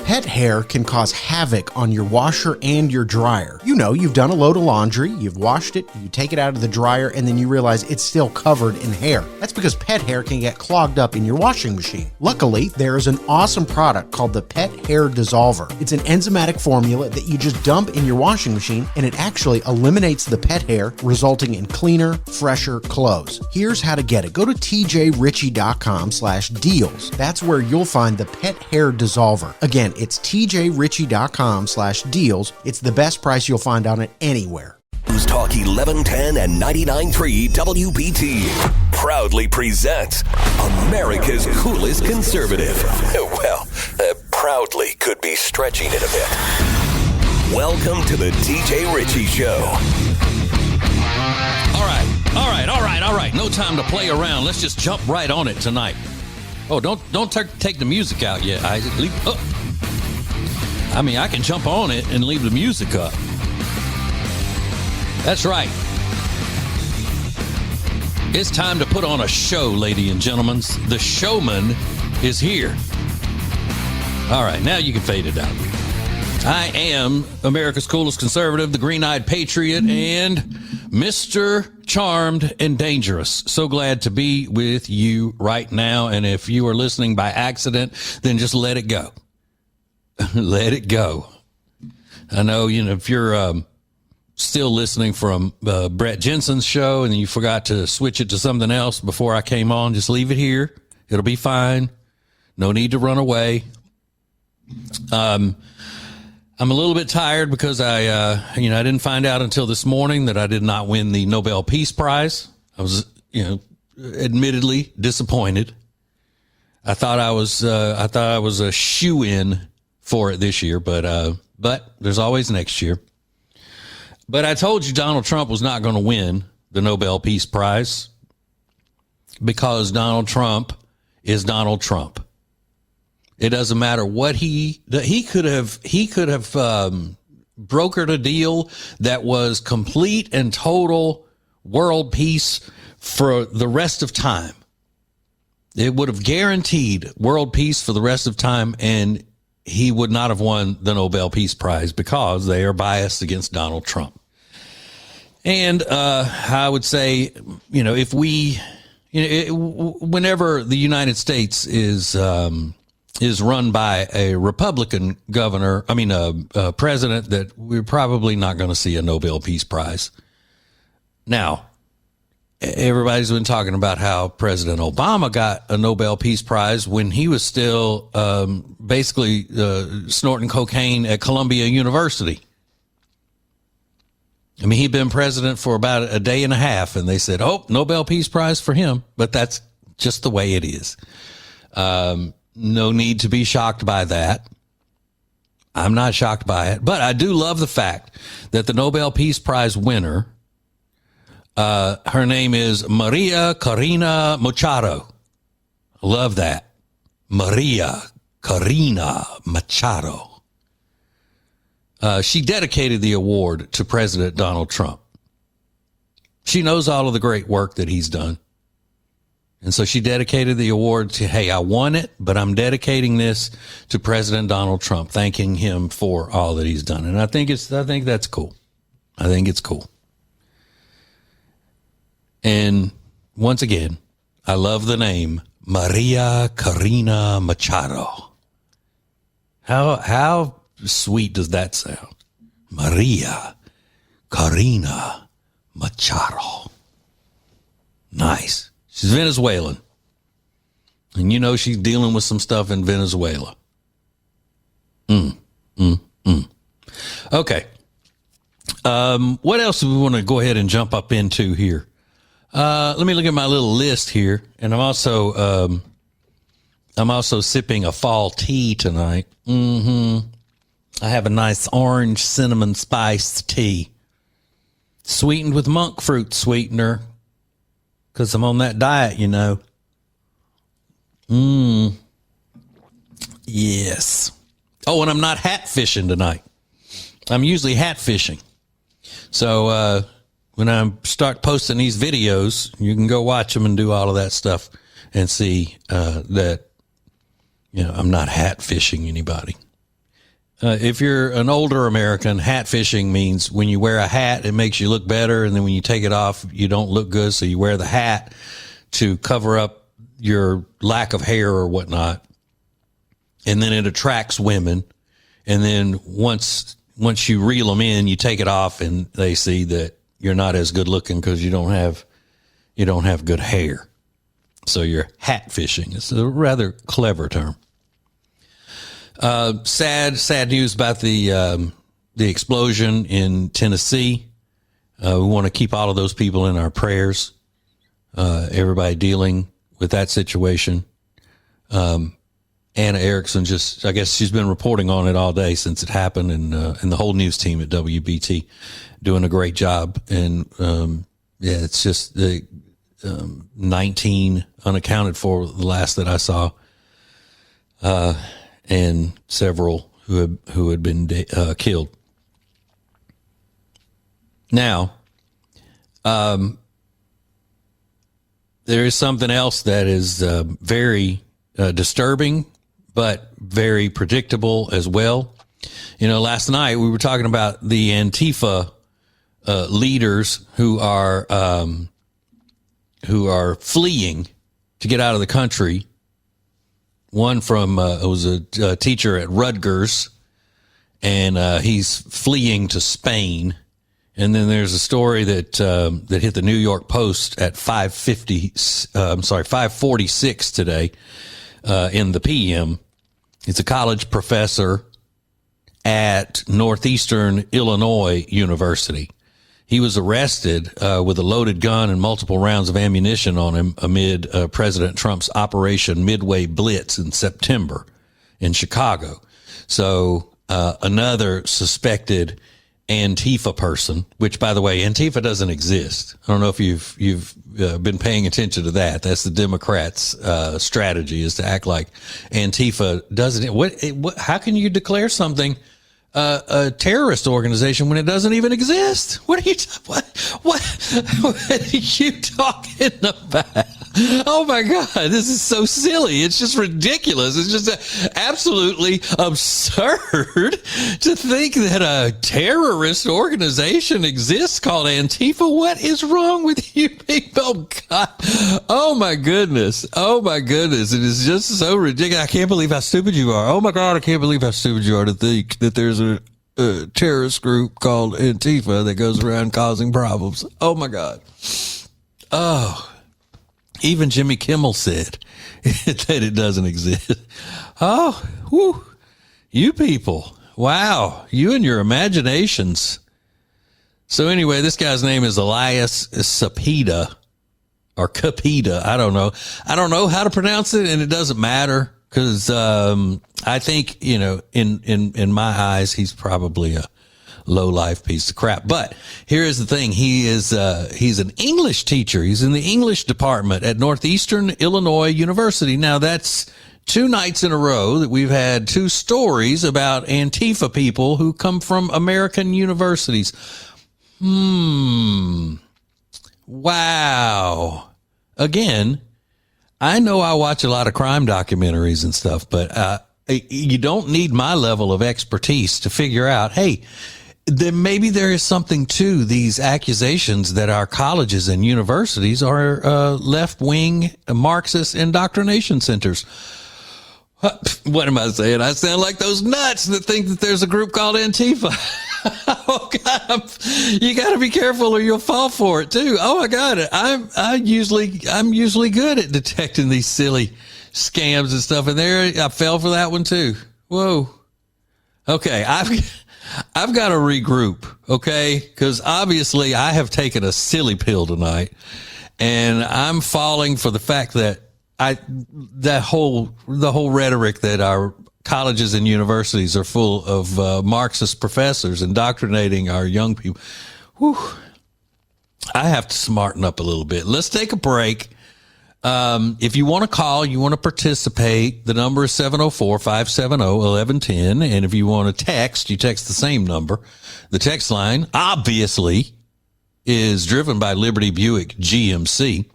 Pet hair can cause havoc on your washer and your dryer. You know, you've done a load of laundry, you've washed it, you take it out of the dryer, and then you realize it's still covered in hair. That's because pet hair can get clogged up in your washing machine. Luckily, there is an awesome product called the Pet Hair Dissolver. It's an enzymatic formula that you just dump in your washing machine, and it actually eliminates the pet hair, resulting in cleaner, fresher clothes. Here's how to get it. Go to tjritchie.com/deals. That's where you'll find the Pet Hair Dissolver. Again, it's tjritchie.com/deals. It's the best price you'll find on it anywhere. News Talk 1110 and 99.3 WBT proudly presents America's coolest conservative. Well, proudly could be stretching it a bit. Welcome to the TJ Ritchie Show. All right. No time to play around. Let's just jump right on it tonight. Oh, don't take the music out yet, Isaac. I can jump on it and leave the music up. That's right. It's time to put on a show, ladies and gentlemen. The showman is here. All right, now you can fade it out. I am America's coolest conservative, the green-eyed patriot, and Mr. Charmed and Dangerous. So glad to be with you right now. And if you are listening by accident, then just let it go. Let it go. I know, if you're still listening from Brett Jensen's show and you forgot to switch it to something else before I came on, just leave it here. It'll be fine. No need to run away. I'm a little bit tired because I didn't find out until this morning that I did not win the Nobel Peace Prize. I was, admittedly disappointed. I thought I was a shoo-in for it this year, but there's always next year. But I told you Donald Trump was not going to win the Nobel Peace Prize because Donald Trump is Donald Trump. It doesn't matter what he could have brokered a deal that was complete and total world peace for the rest of time. It would have guaranteed world peace for the rest of time, and he would not have won the Nobel Peace Prize because they are biased against Donald Trump. And I would say, whenever the United States is run by a Republican president, that we're probably not going to see a Nobel Peace Prize. Now, everybody's been talking about how President Obama got a Nobel Peace Prize when he was still basically snorting cocaine at Columbia University. He'd been president for about a day and a half, and they said, Nobel Peace Prize for him. But that's just the way it is. No need to be shocked by that. I'm not shocked by it. But I do love the fact that the Nobel Peace Prize winner, her name is Maria Corina Machado. I love that. Maria Corina Machado. She dedicated the award to President Donald Trump. She knows all of the great work that he's done. And so she dedicated the award to, hey, I won it, but I'm dedicating this to President Donald Trump, thanking him for all that he's done. And I think that's cool. I think it's cool. And once again, I love the name Maria Corina Machado. How sweet does that sound? Maria Corina Machado. Nice. She's Venezuelan. And she's dealing with some stuff in Venezuela. Okay. What else do we want to go ahead and jump up into here? Let me look at my little list here. And I'm also sipping a fall tea tonight. I have a nice orange cinnamon spice tea, sweetened with monk fruit sweetener, because I'm on that diet, Yes. Oh, and I'm not hat fishing tonight. I'm usually hat fishing. So when I start posting these videos, you can go watch them and do all of that stuff and see that, I'm not hat fishing anybody. If you're an older American, hat fishing means when you wear a hat, it makes you look better. And then when you take it off, you don't look good. So you wear the hat to cover up your lack of hair or whatnot. And then it attracts women. And then once you reel them in, you take it off and they see that you're not as good looking because you don't have good hair. So you're hat fishing. It's a rather clever term. Sad news about the explosion in Tennessee. We want to keep all of those people in our prayers. Everybody dealing with that situation. Anna Erickson I guess she's been reporting on it all day since it happened, and the whole news team at WBT doing a great job. And, it's just the, 19 unaccounted for the last that I saw. And several who had been killed. Now, there is something else that is very disturbing, but very predictable as well. You know, last night we were talking about the Antifa leaders who are fleeing to get out of the country. One from was a teacher at Rutgers, and he's fleeing to Spain. And then there's a story that hit the New York Post at 5:46 today in the PM. It's a college professor at Northeastern Illinois University. He was arrested with a loaded gun and multiple rounds of ammunition on him amid President Trump's Operation Midway Blitz in September in Chicago. So another suspected Antifa person, which, by the way, Antifa doesn't exist. I don't know if you've been paying attention to that. That's the Democrats' strategy, is to act like Antifa doesn't. What? How can you declare something a terrorist organization when it doesn't even exist? What are you talking about? Oh my God, this is so silly. It's just ridiculous. It's just absolutely absurd to think that a terrorist organization exists called Antifa. What is wrong with you people? God. Oh my goodness. Oh my goodness. It is just so ridiculous. I can't believe how stupid you are. Oh my God, I can't believe how stupid you are to think that there's a terrorist group called Antifa that goes around causing problems. Oh my God. Oh. Even Jimmy Kimmel said that it doesn't exist. Oh, whew. You people. Wow. You and your imaginations. So anyway, this guy's name is Elias Sapeda or Capita. I don't know. I don't know how to pronounce it, and it doesn't matter because I think, you know, in my eyes, he's probably a low life piece of crap. But here is the thing. He's an English teacher. He's in the English department at Northeastern Illinois University. Now that's 2 nights in a row that we've had 2 stories about Antifa people who come from American universities. Wow. Again, I know I watch a lot of crime documentaries and stuff, but you don't need my level of expertise to figure out, hey, then maybe there is something to these accusations that our colleges and universities are left-wing Marxist indoctrination centers. What am I saying? I sound like those nuts that think that there's a group called Antifa. Oh God, you got to be careful or you'll fall for it too. Oh my God, I'm usually good at detecting these silly scams and stuff, and there I fell for that one too. Whoa. Okay, I've got to regroup, okay? Because obviously I have taken a silly pill tonight, and I'm falling for the fact that the whole rhetoric that our colleges and universities are full of Marxist professors indoctrinating our young people. Whew. I have to smarten up a little bit. Let's take a break. If you want to call, you want to participate, the number is 704-570-1110. And if you want to text, you text the same number. The text line, obviously, is driven by Liberty Buick GMC.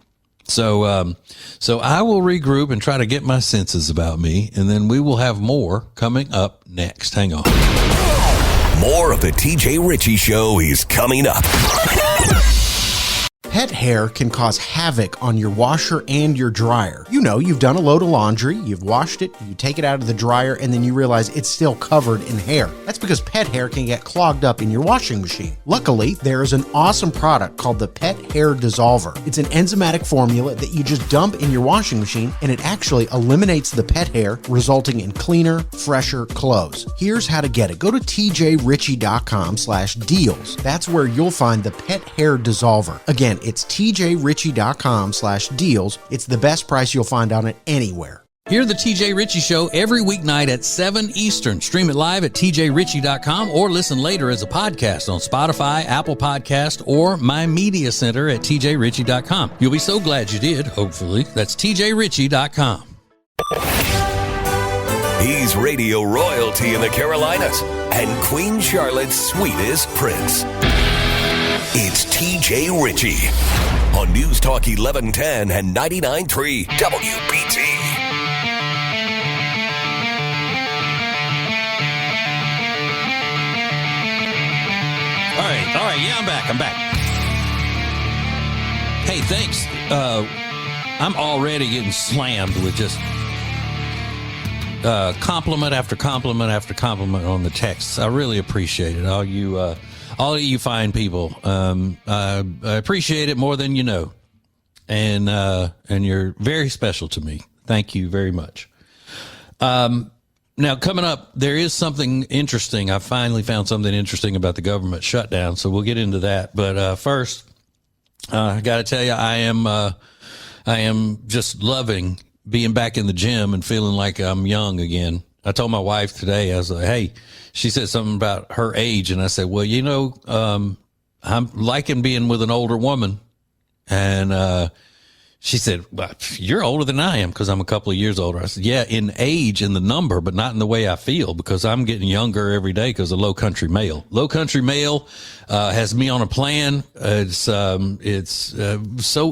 So I will regroup and try to get my senses about me, and then we will have more coming up next. Hang on. More of the TJ Ritchie Show is coming up. Pet hair can cause havoc on your washer and your dryer. You know, you've done a load of laundry, you've washed it, you take it out of the dryer, and then you realize it's still covered in hair. That's because pet hair can get clogged up in your washing machine. Luckily, there is an awesome product called the Pet Hair Dissolver. It's an enzymatic formula that you just dump in your washing machine, and it actually eliminates the pet hair, resulting in cleaner, fresher clothes. Here's how to get it. Go to tjritchie.com/deals. That's where you'll find the Pet Hair Dissolver. Again, it's tjritchie.com/deals. It's the best price you'll find on it anywhere. Hear the TJ Ritchie Show every weeknight at 7 Eastern. Stream it live at tjritchie.com or listen later as a podcast on Spotify, Apple Podcast, or My Media Center at tjritchie.com. You'll be so glad you did, hopefully. That's tjritchie.com. He's radio royalty in the Carolinas and Queen Charlotte's sweetest prince. It's TJ Ritchie on News Talk 1110 and 99.3 WBT. All right. Yeah, I'm back. Hey, thanks. I'm already getting slammed with just compliment after compliment after compliment on the texts. I really appreciate it. All of you fine people. I appreciate it more than you know. And you're very special to me. Thank you very much. Now, coming up, there is something interesting. I finally found something interesting about the government shutdown, so we'll get into that. But first, I got to tell you, I am just loving being back in the gym and feeling like I'm young again. I told my wife today, I was like, hey, she said something about her age, and I said, well, you know, I'm liking being with an older woman. And she said, well, you're older than I am because I'm a couple of years older. I said, yeah, in age, in the number, but not in the way I feel, because I'm getting younger every day because of Low Country Mail. Low Country Mail has me on a plan. It's so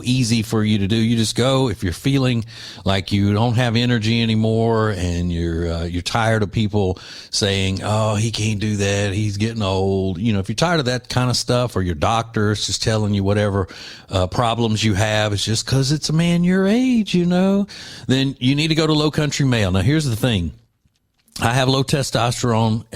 easy for you to do. You just go if you're feeling like you don't have energy anymore and you're tired of people saying, oh, he can't do that, he's getting old. You know, if you're tired of that kind of stuff, or your doctor is just telling you whatever problems you have, it's just because it's a man your age, you know, then you need to go to Low Country Mail. Now, here's the thing. I have low testosterone.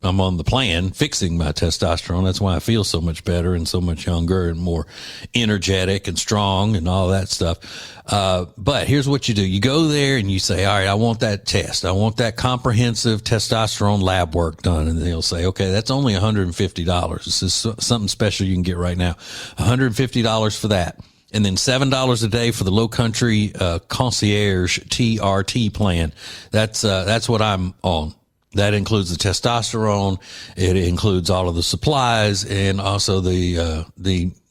I'm on the plan fixing my testosterone. That's why I feel so much better and so much younger and more energetic and strong and all that stuff. But here's what you do. You go there and you say, all right, I want that test. I want that comprehensive testosterone lab work done. And they'll say, okay, that's only $150. This is something special you can get right now. $150 for that. And then $7 a day for the Low Country Concierge TRT plan. That's what I'm on. That includes the testosterone. It includes all of the supplies and also the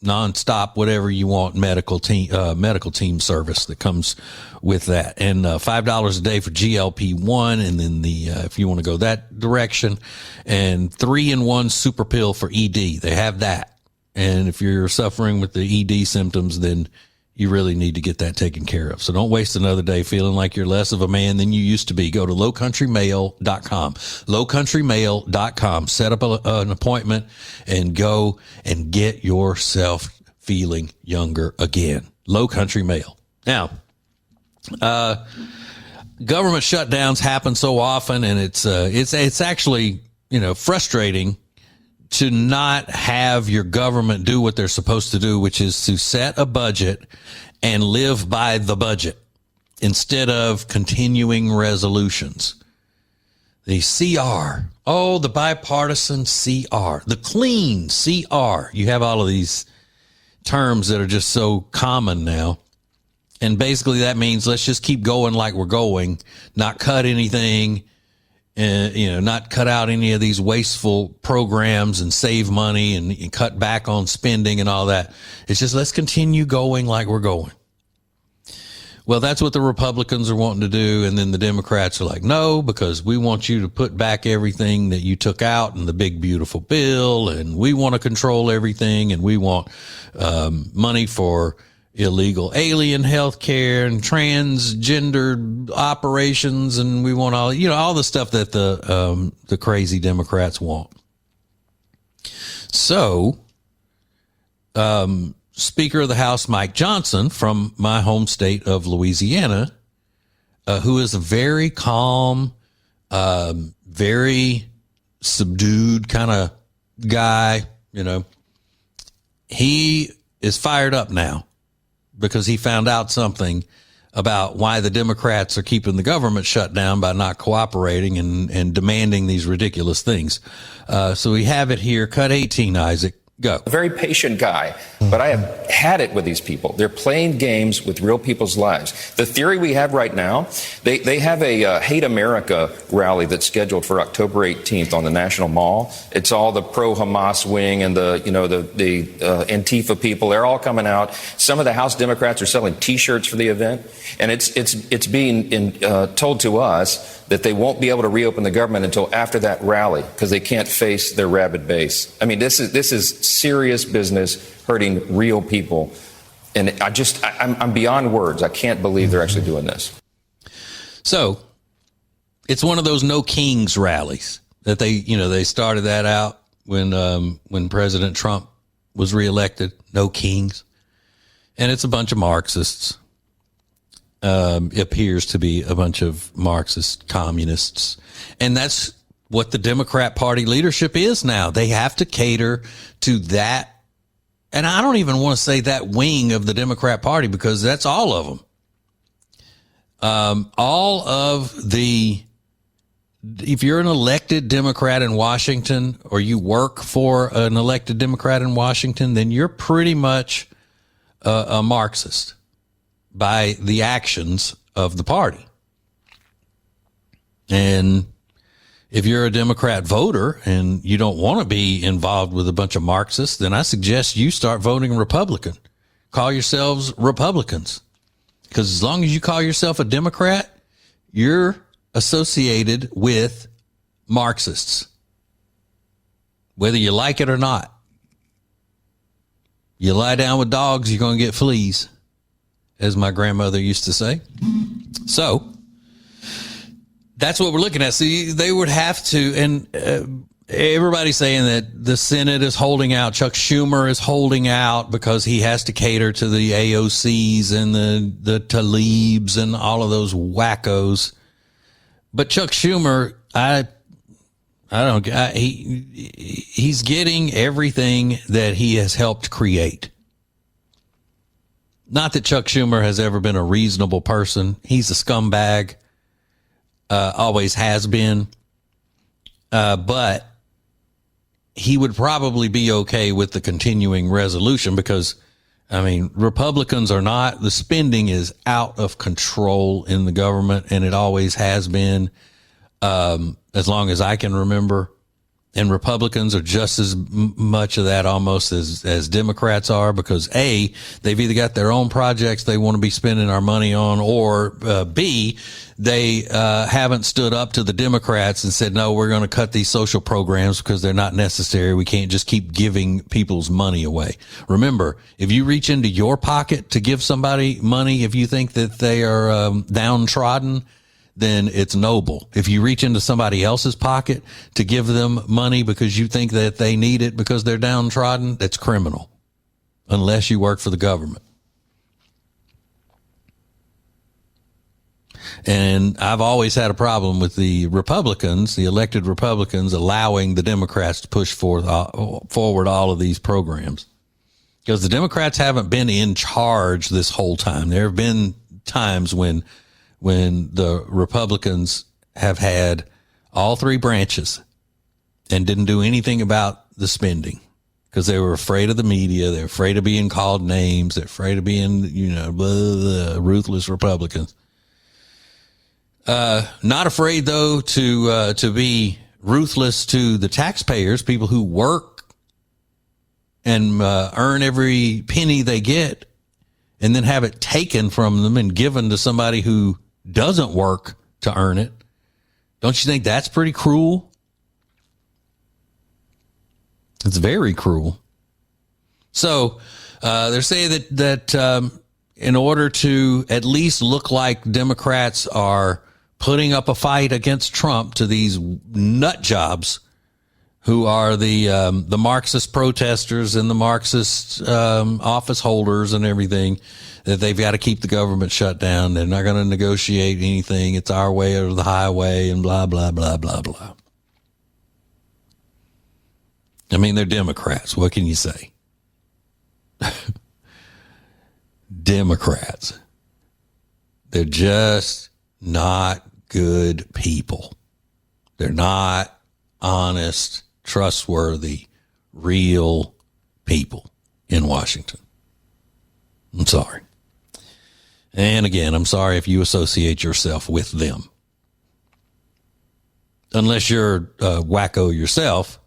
nonstop, whatever you want, medical team service that comes with that. And $5 a day for GLP-1. And then if you want to go that direction, and 3-in-1 super pill for ED. They have that. And if you're suffering with the ED symptoms, then you really need to get that taken care of. So don't waste another day feeling like you're less of a man than you used to be. Go to lowcountrymail.com, lowcountrymail.com, set up an appointment and go and get yourself feeling younger again. Low Country Mail. Now, government shutdowns happen so often, and it's actually, you know, frustrating to not have your government do what they're supposed to do, which is to set a budget and live by the budget instead of continuing resolutions. The CR. Oh, the bipartisan CR. The clean CR. You have all of these terms that are just so common now. And basically that means let's just keep going like we're going, not cut anything, and, you know, not cut out any of these wasteful programs and save money and cut back on spending and all that. It's just let's continue going like we're going. Well, that's what the Republicans are wanting to do. And then the Democrats are like, no, because we want you to put back everything that you took out in the big, beautiful bill. And we want to control everything. And we want money for illegal alien health care and transgender operations, and we want all, all the stuff that the crazy Democrats want. So, Speaker of the House Mike Johnson from my home state of Louisiana, who is a very calm, very subdued kind of guy, he is fired up now because he found out something about why the Democrats are keeping the government shut down by not cooperating and demanding these ridiculous things. So we have it here. Cut 18, Isaac. Go. A very patient guy, but I have had it with these people. They're playing games with real people's lives. The theory we have right now, they have a Hate America rally that's scheduled for October 18th on the National Mall. It's all the pro-Hamas wing and the Antifa people. They're all coming out. Some of the House Democrats are selling T-shirts for the event, and it's being told to us that they won't be able to reopen the government until after that rally because they can't face their rabid base. I mean, this is serious business hurting real people. And I'm beyond words. I can't believe they're actually doing this. So it's one of those no kings rallies that they started that out when President Trump was reelected. No kings. And it's a bunch of Marxists. It appears to be a bunch of Marxist communists. And that's what the Democrat Party leadership is now. They have to cater to that. And I don't even want to say that wing of the Democrat Party because that's all of them. If you're an elected Democrat in Washington or you work for an elected Democrat in Washington, then you're pretty much a Marxist by the actions of the party. And if you're a Democrat voter and you don't want to be involved with a bunch of Marxists, then I suggest you start voting Republican. Call yourselves Republicans. Because as long as you call yourself a Democrat, you're associated with Marxists, whether you like it or not. You lie down with dogs, you're going to get fleas, as my grandmother used to say. So that's what we're looking at. See, they would have to, and everybody's saying that the Senate is holding out. Chuck Schumer is holding out because he has to cater to the AOCs and the Talibs and all of those wackos. But Chuck Schumer, he's getting everything that he has helped create. Not that Chuck Schumer has ever been a reasonable person. He's a scumbag, always has been. But he would probably be okay with the continuing resolution because, Republicans are not. The spending is out of control in the government, and it always has been as long as I can remember. And Republicans are just as much of that almost as Democrats are because A, they've either got their own projects they want to be spending our money on, or B, they haven't stood up to the Democrats and said, no, we're going to cut these social programs because they're not necessary. We can't just keep giving people's money away. Remember, if you reach into your pocket to give somebody money, if you think that they are downtrodden, then it's noble. If you reach into somebody else's pocket to give them money because you think that they need it because they're downtrodden, that's criminal, unless you work for the government. And I've always had a problem with the Republicans, the elected Republicans, allowing the Democrats to push forward all of these programs. Because the Democrats haven't been in charge this whole time. There have been times when the Republicans have had all three branches and didn't do anything about the spending because they were afraid of the media. They're afraid of being called names. They're afraid of being, ruthless Republicans. Not afraid though to be ruthless to the taxpayers, people who work and earn every penny they get and then have it taken from them and given to somebody who doesn't work to earn it. Don't you think that's pretty cruel? It's very cruel. So they're saying that in order to at least look like Democrats are putting up a fight against Trump to these nut jobs who are the Marxist protesters and the Marxist office holders and everything, that they've got to keep the government shut down. They're not going to negotiate anything. It's our way or the highway and blah, blah, blah, blah, blah. I mean, they're Democrats. What can you say? Democrats. They're just not good people. They're not honest, trustworthy, real people in Washington. I'm sorry. And again, I'm sorry if you associate yourself with them. Unless you're a wacko yourself,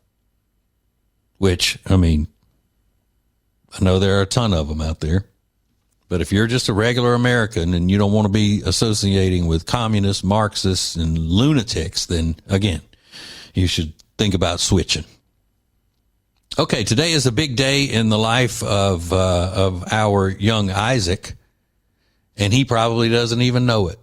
which, I mean, I know there are a ton of them out there. But if you're just a regular American and you don't want to be associating with communists, Marxists, and lunatics, then again, you should think about switching. Okay, today is a big day in the life of our young Isaac, and he probably doesn't even know it.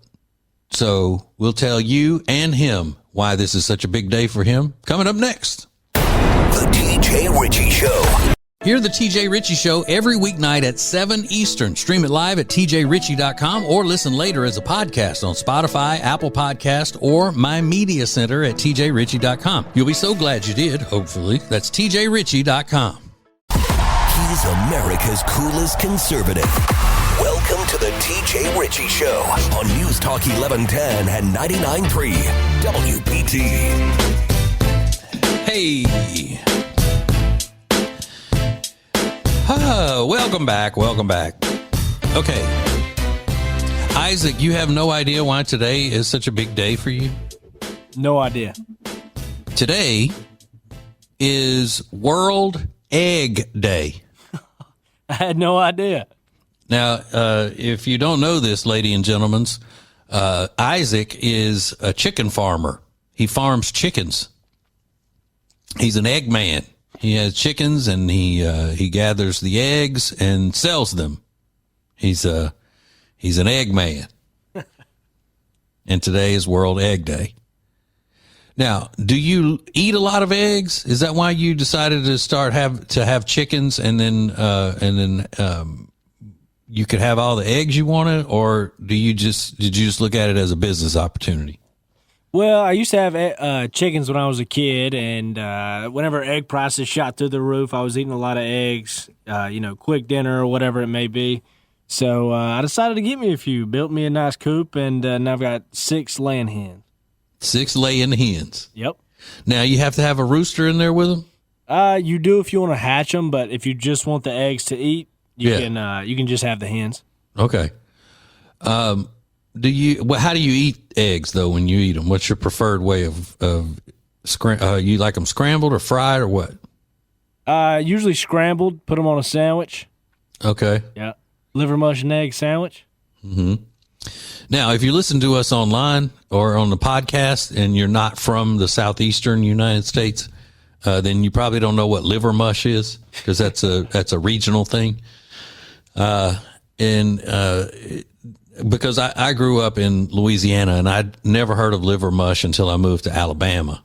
So we'll tell you and him why this is such a big day for him coming up next. The TJ Ritchie Show. Hear the TJ Ritchie Show every weeknight at 7 Eastern. Stream it live at tjritchie.com or listen later as a podcast on Spotify, Apple Podcast, or My Media Center at tjritchie.com. You'll be so glad you did, hopefully. That's tjritchie.com. He's America's coolest conservative. Welcome to the TJ Ritchie Show on News Talk 1110 and 99.3 WBT. Hey. Welcome back. Okay. Isaac, you have no idea why today is such a big day for you? No idea. Today is World Egg Day. I had no idea. Now, if you don't know this, ladies and gentlemen, Isaac is a chicken farmer. He farms chickens. He's an egg man. He has chickens and he gathers the eggs and sells them. He's an egg man. And today is World Egg Day. Now, do you eat a lot of eggs? Is that why you decided to have chickens and then you could have all the eggs you wanted, or did you just look at it as a business opportunity? Well, I used to have chickens when I was a kid, and whenever egg prices shot through the roof, I was eating a lot of eggs, quick dinner or whatever it may be. So I decided to get me a few, built me a nice coop, and now I've got 6 laying hens. 6 laying hens? Yep. Now, you have to have a rooster in there with them? You do if you want to hatch them, but if you just want the eggs to eat, you can just have the hens. Okay. How do you eat eggs though when you eat them? What's your preferred way of you like them scrambled or fried or what? Usually scrambled. Put them on a sandwich. Okay. Yeah, liver mush and egg sandwich. Mm-hmm. Now, if you listen to us online or on the podcast and you're not from the southeastern United States, then you probably don't know what liver mush is, because that's a regional thing. Because I grew up in Louisiana and I'd never heard of liver mush until I moved to Alabama.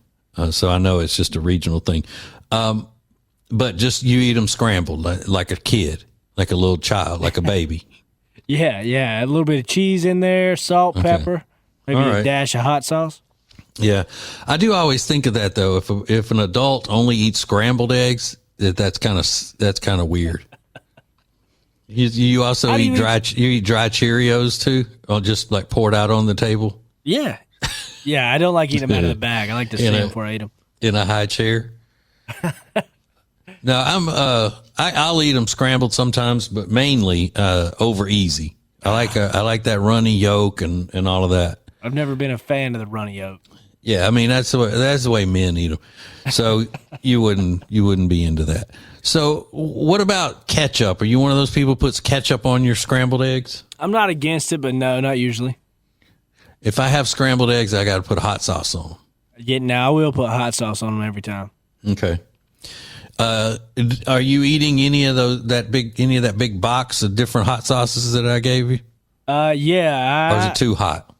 So I know it's just a regional thing. But just you eat them scrambled like a kid, like a little child, like a baby. Yeah. A little bit of cheese in there, salt, pepper, maybe a dash of hot sauce. Yeah. I do always think of that though. If an adult only eats scrambled eggs, that's kind of weird. You also eat dry Cheerios too, or just like poured out on the table? Yeah. Yeah, I don't like eating them out of the bag. I like to see them before I eat them. In a high chair? No, I'll eat them scrambled sometimes, but mainly over easy. I like that runny yolk and all of that. I've never been a fan of the runny yolk. Yeah, I mean that's the way men eat them. So you wouldn't be into that. So what about ketchup? Are you one of those people who puts ketchup on your scrambled eggs? I'm not against it, but no, not usually. If I have scrambled eggs, I got to put hot sauce on them. Yeah, no, I will put hot sauce on them every time. Okay. Are you eating any of that big box of different hot sauces that I gave you? Yeah. Or is it too hot?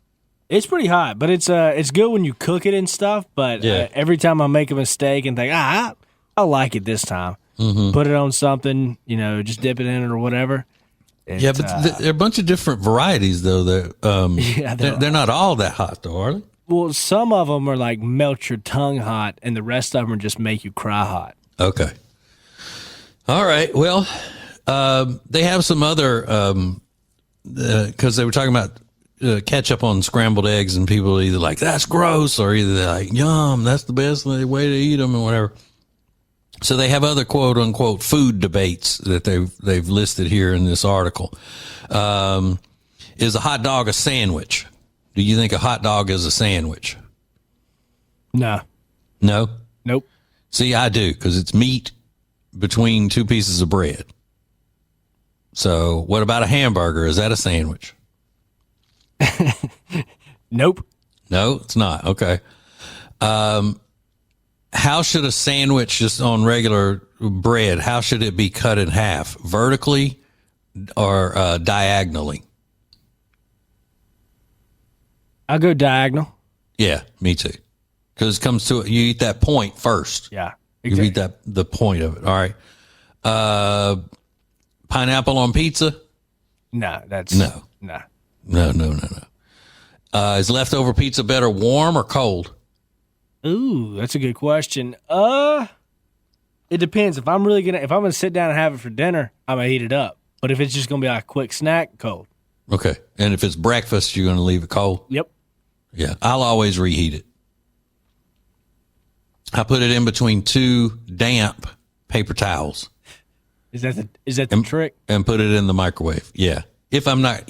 It's pretty hot, but it's good when you cook it and stuff. But every time I make a mistake and think, I like it this time, put it on something, just dip it in it or whatever. But there are a bunch of different varieties though. They're not all that hot though, are they? Well, some of them are like melt your tongue hot, and the rest of them are just make you cry hot. Okay. All right. Well, they have some other because they were talking about ketchup on scrambled eggs, and people are either like that's gross, or either they're like yum, that's the best way to eat them, and whatever. So they have other quote unquote food debates that they've listed here in this article. Is a hot dog a sandwich? Do you think a hot dog is a sandwich? No. No? Nope. See, I do, because it's meat between two pieces of bread. So what about a hamburger? Is that a sandwich? Nope. No, it's not. Okay. How should a sandwich just on regular bread, how should it be cut in half? Vertically or diagonally? I'll go diagonal. Yeah, me too. Because it comes to it, you eat that point first. Yeah, exactly. You eat the point of it. All right. Pineapple on pizza? No, that's no. Is leftover pizza better warm or cold? Ooh, that's a good question. It depends. If I'm gonna sit down and have it for dinner, I'm gonna heat it up. But if it's just gonna be like a quick snack, cold. Okay. And if it's breakfast, you're gonna leave it cold? Yep. Yeah, I'll always reheat it. I put it in between two damp paper towels. Is that the trick? And put it in the microwave. Yeah. If I'm not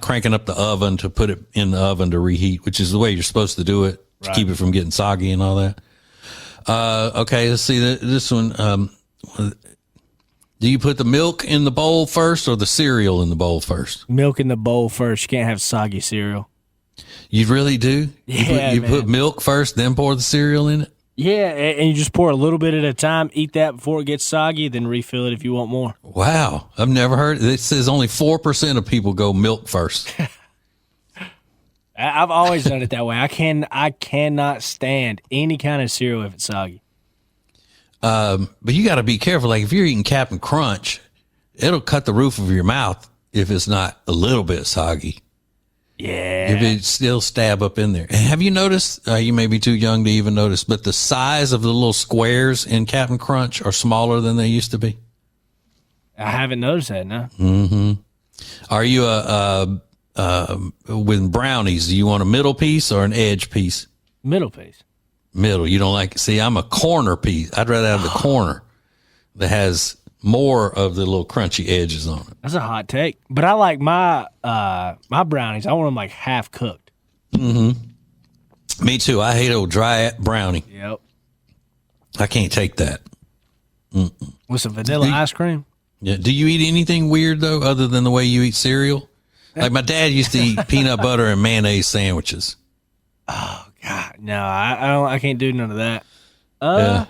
cranking up the oven to put it in the oven to reheat, which is the way you're supposed to do it to keep it from getting soggy and all that. Okay, let's see this one. Do you put the milk in the bowl first or the cereal in the bowl first? Milk in the bowl first. You can't have soggy cereal. You really do? Yeah, you put milk first, then pour the cereal in it? Yeah, and you just pour a little bit at a time. Eat that before it gets soggy, then refill it if you want more. Wow. I've never heard. It says only 4% of people go milk first. I've always done it that way. I cannot stand any kind of cereal if it's soggy. But you got to be careful. Like if you're eating Captain Crunch, it'll cut the roof of your mouth if it's not a little bit soggy. Yeah. If it still stab up in there. And have you noticed, you may be too young to even notice, but the size of the little squares in Captain Crunch are smaller than they used to be? I haven't noticed that, no. Mm-hmm. Are you with brownies, do you want a middle piece or an edge piece? Middle piece. Middle. You don't like, see, I'm a corner piece. I'd rather have the corner that has more of the little crunchy edges on it. That's a hot take. But I like my brownies. I want them like half cooked. Mm-hmm. Me too. I hate a dry brownie. Yep. I can't take that. Mm-mm. With some vanilla ice cream? Yeah. Do you eat anything weird though, other than the way you eat cereal? Like my dad used to eat peanut butter and mayonnaise sandwiches. Oh God, no! I can't do none of that. Yeah.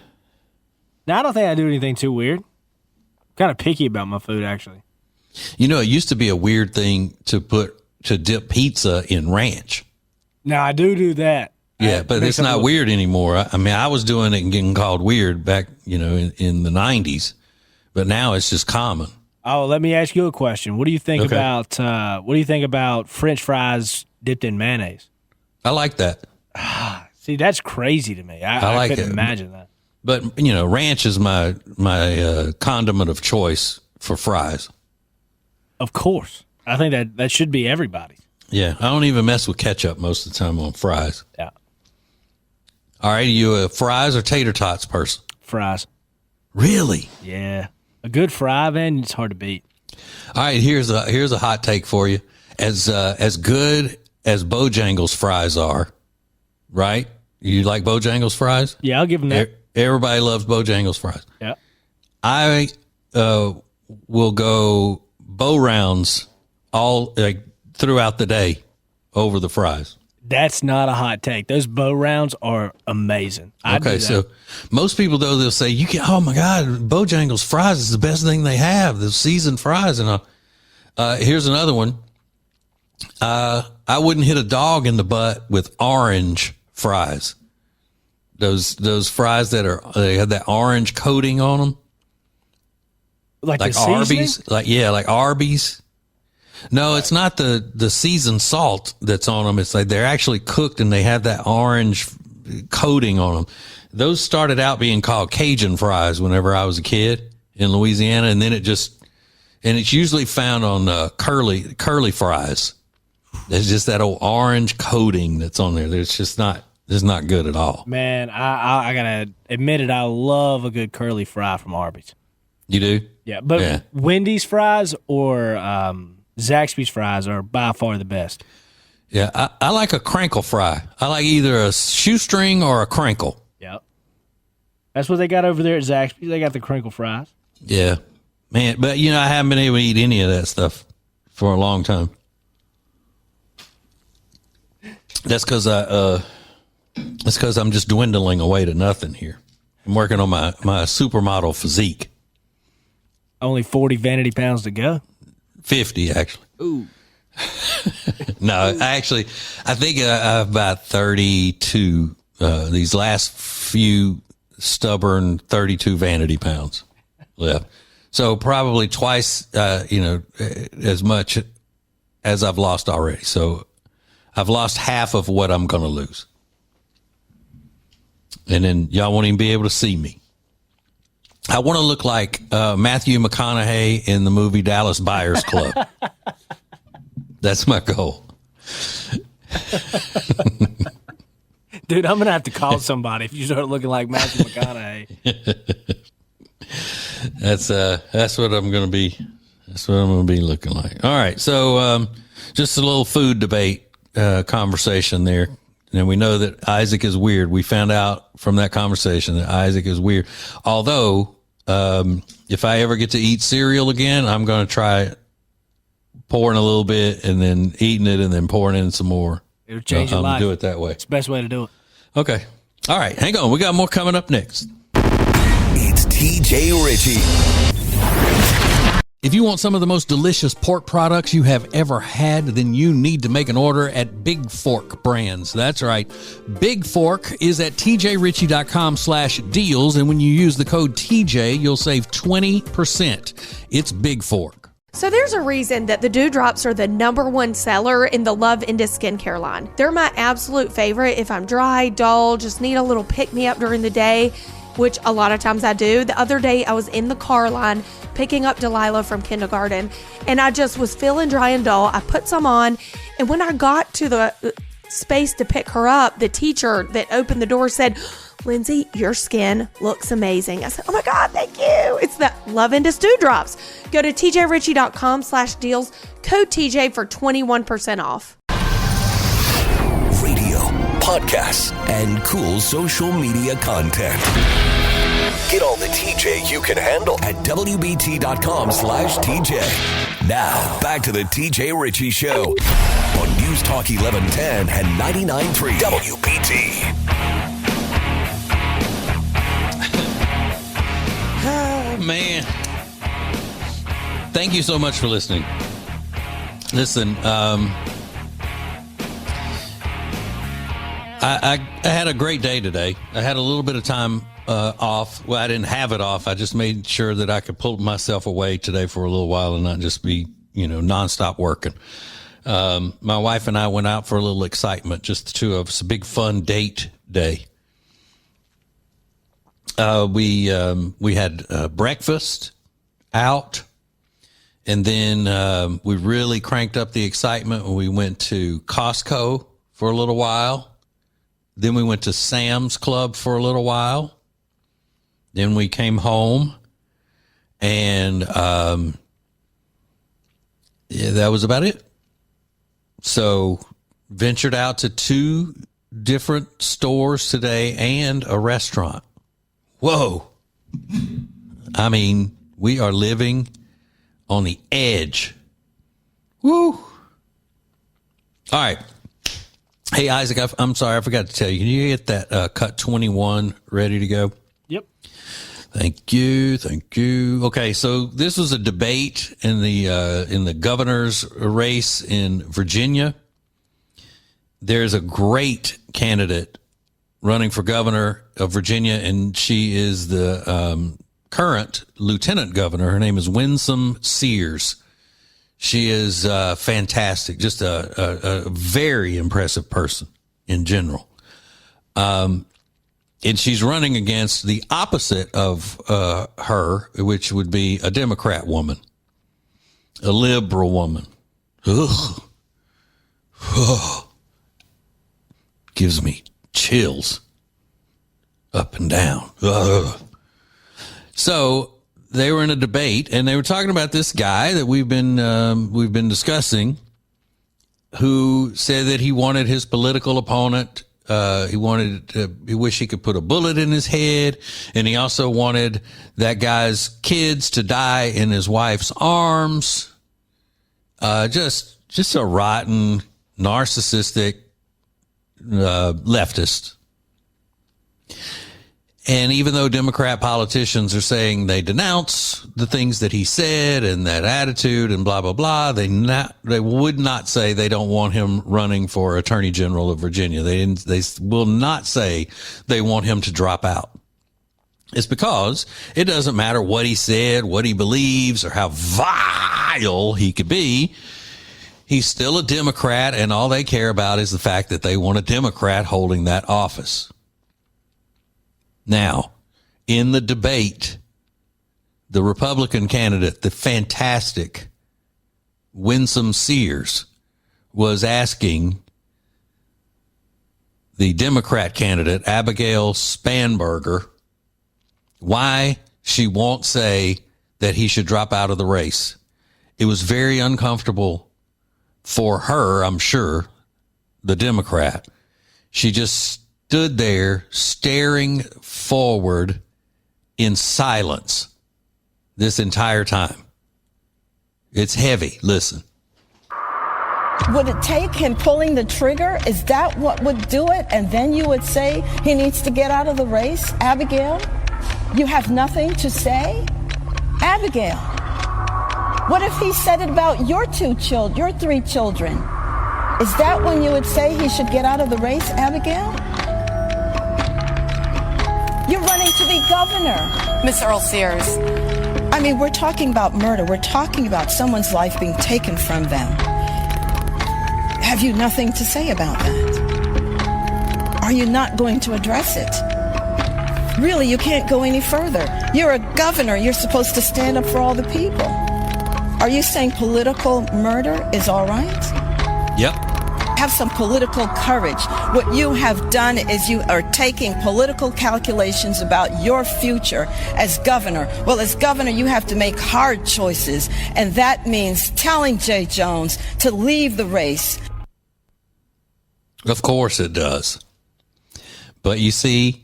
No, I don't think I do anything too weird. I'm kind of picky about my food, actually. You know, it used to be a weird thing to dip pizza in ranch. Now I do that. Yeah, but it's not weird anymore. I mean, I was doing it and getting called weird back, in the 90s, but now it's just common. Oh, let me ask you a question. What do you think about French fries dipped in mayonnaise? I like that. See, that's crazy to me. I couldn't imagine that. But ranch is my condiment of choice for fries. Of course, I think that should be everybody's. Yeah, I don't even mess with ketchup most of the time on fries. Yeah. All right, are you a fries or tater tots person? Fries. Really? Yeah. A good fry, man, it's hard to beat. All right, here's a hot take for you. As good as Bojangles fries are, right? You like Bojangles fries? Yeah, I'll give them that. Everybody loves Bojangles fries. Yeah. I will go Bo Rounds all throughout the day over the fries. That's not a hot take. Those bow rounds are amazing. Okay, so most people, though, they'll say, oh my God, Bojangles fries is the best thing they have, the seasoned fries. And here's another one. I wouldn't hit a dog in the butt with orange fries. Those fries they have that orange coating on them. Like Arby's. Like Arby's. No, it's not the seasoned salt that's on them. It's like they're actually cooked and they have that orange coating on them. Those started out being called Cajun fries whenever I was a kid in Louisiana. And then it's usually found on curly fries. There's just that old orange coating that's on there. It's just not good at all. Man, I gotta admit it. I love a good curly fry from Arby's. You do? Yeah, but Wendy's fries or Zaxby's fries are by far the best. Yeah, I like a crinkle fry. I like either a shoestring or a crinkle. Yep. That's what they got over there at Zaxby's. They got the crinkle fries. Yeah. Man, but, I haven't been able to eat any of that stuff for a long time. That's because I'm just dwindling away to nothing here. I'm working on my supermodel physique. Only 40 vanity pounds to go. 50, actually. Ooh. No, I think I have about 32, these last few stubborn 32 vanity pounds left. So probably twice, as much as I've lost already. So I've lost half of what I'm going to lose. And then y'all won't even be able to see me. I want to look like Matthew McConaughey in the movie Dallas Buyers Club. That's my goal. Dude, I'm going to have to call somebody if you start looking like Matthew McConaughey. That's what I'm going to be. That's what I'm going to be looking like. All right. So just a little food debate conversation there. And we know that Isaac is weird. We found out from that conversation that Isaac is weird. Although, if I ever get to eat cereal again, I'm going to try pouring a little bit and then eating it and then pouring in some more. It'll change your life. Do it that way. It's the best way to do it. Okay. All right. Hang on. We got more coming up next. It's TJ Ritchie. If you want some of the most delicious pork products you have ever had, then you need to make an order at Big Fork Brands. That's right. Big Fork is at tjritchie.com/deals. And when you use the code TJ, you'll save 20%. It's Big Fork. So there's a reason that the Dewdrops are the #1 seller in the Love Into skincare line. They're my absolute favorite if I'm dry, dull, just need a little pick-me-up during the day, which a lot of times I do. The other day I was in the car line picking up Delilah from kindergarten, and I just was feeling dry and dull. I put some on, and when I got to the space to pick her up, the teacher that opened the door said, "Lindsay, your skin looks amazing." I said, "Oh my God, thank you." It's the Love Into Dewdrops. Go to tjritchie.com/deals, code TJ for 21% off. Radio, podcasts, and cool social media content. Get all the TJ you can handle at WBT.com/TJ. Now, back to the TJ Ritchie Show on News Talk 1110 and 99.3 WBT. Oh, man. Thank you so much for listening. Listen, I had a great day today. I had a little bit of time off. Well, I didn't have it off. I just made sure that I could pull myself away today for a little while and not just be, nonstop working. My wife and I went out for a little excitement, just the two of us, a big fun date day. We had breakfast out, and then we really cranked up the excitement when we went to Costco for a little while. Then we went to Sam's Club for a little while. Then we came home, and that was about it. So ventured out to 2 different stores today and a restaurant. Whoa. I mean, we are living on the edge. Woo. All right. Hey, Isaac, I'm sorry, I forgot to tell you. Can you get that cut 21 ready to go? Yep. Thank you. Okay, so this was a debate in the governor's race in Virginia. There's a great candidate running for governor of Virginia, and she is the current lieutenant governor. Her name is Winsome Sears. She is fantastic, just a very impressive person in general. And she's running against the opposite of her, which would be a Democrat woman, a liberal woman. Ugh. Gives me chills up and down. Ugh. So they were in a debate, and they were talking about this guy that we've been discussing, who said that he wanted his political opponent. He wished he could put a bullet in his head, and he also wanted that guy's kids to die in his wife's arms. Just a rotten, narcissistic leftist. And even though Democrat politicians are saying they denounce the things that he said and that attitude and blah, blah, blah, they would not say they don't want him running for Attorney General of Virginia. They will not say they want him to drop out. It's because it doesn't matter what he said, what he believes, or how vile he could be. He's still a Democrat, and all they care about is the fact that they want a Democrat holding that office. Now, in the debate, the Republican candidate, the fantastic Winsome Sears, was asking the Democrat candidate, Abigail Spanberger, why she won't say that he should drop out of the race. It was very uncomfortable for her, I'm sure, the Democrat. She just stood there staring forward in silence this entire time. It's heavy. Listen. Would it take him pulling the trigger? Is that what would do it? And then you would say he needs to get out of the race? Abigail, you have nothing to say? Abigail, what if he said it about your three children? Is that when you would say he should get out of the race, Abigail? You're running to be governor. Miss Earl Sears. I mean, we're talking about murder. We're talking about someone's life being taken from them. Have you nothing to say about that? Are you not going to address it? Really, you can't go any further. You're a governor. You're supposed to stand up for all the people. Are you saying political murder is all right? Yep. Have some political courage. What you have done is you are taking political calculations about your future as governor. Well, as governor, you have to make hard choices, and that means telling Jay Jones to leave the race. Of course it does. But you see,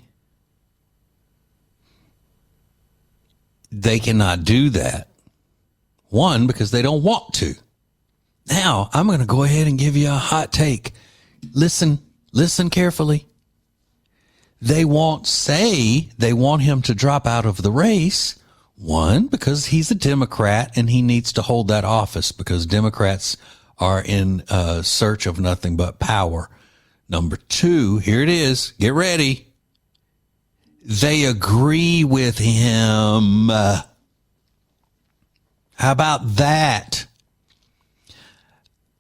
they cannot do that. One, because they don't want to. Now, I'm going to go ahead and give you a hot take. Listen carefully. They won't say they want him to drop out of the race. One, because he's a Democrat and he needs to hold that office because Democrats are in search of nothing but power. Number two, here it is. Get ready. They agree with him. How about that?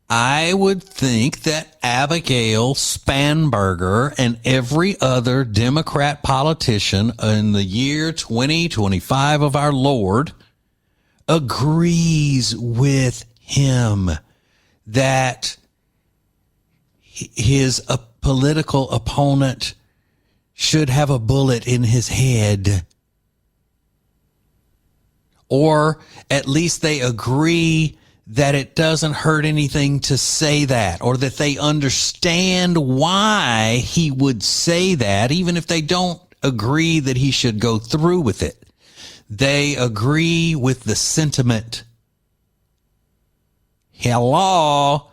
I would think that Abigail Spanberger and every other Democrat politician in the year 2025 of our Lord agrees with him that his political opponent should have a bullet in his head. Or at least they agree that it doesn't hurt anything to say that, or that they understand why he would say that, even if they don't agree that he should go through with it. They agree with the sentiment. Hello.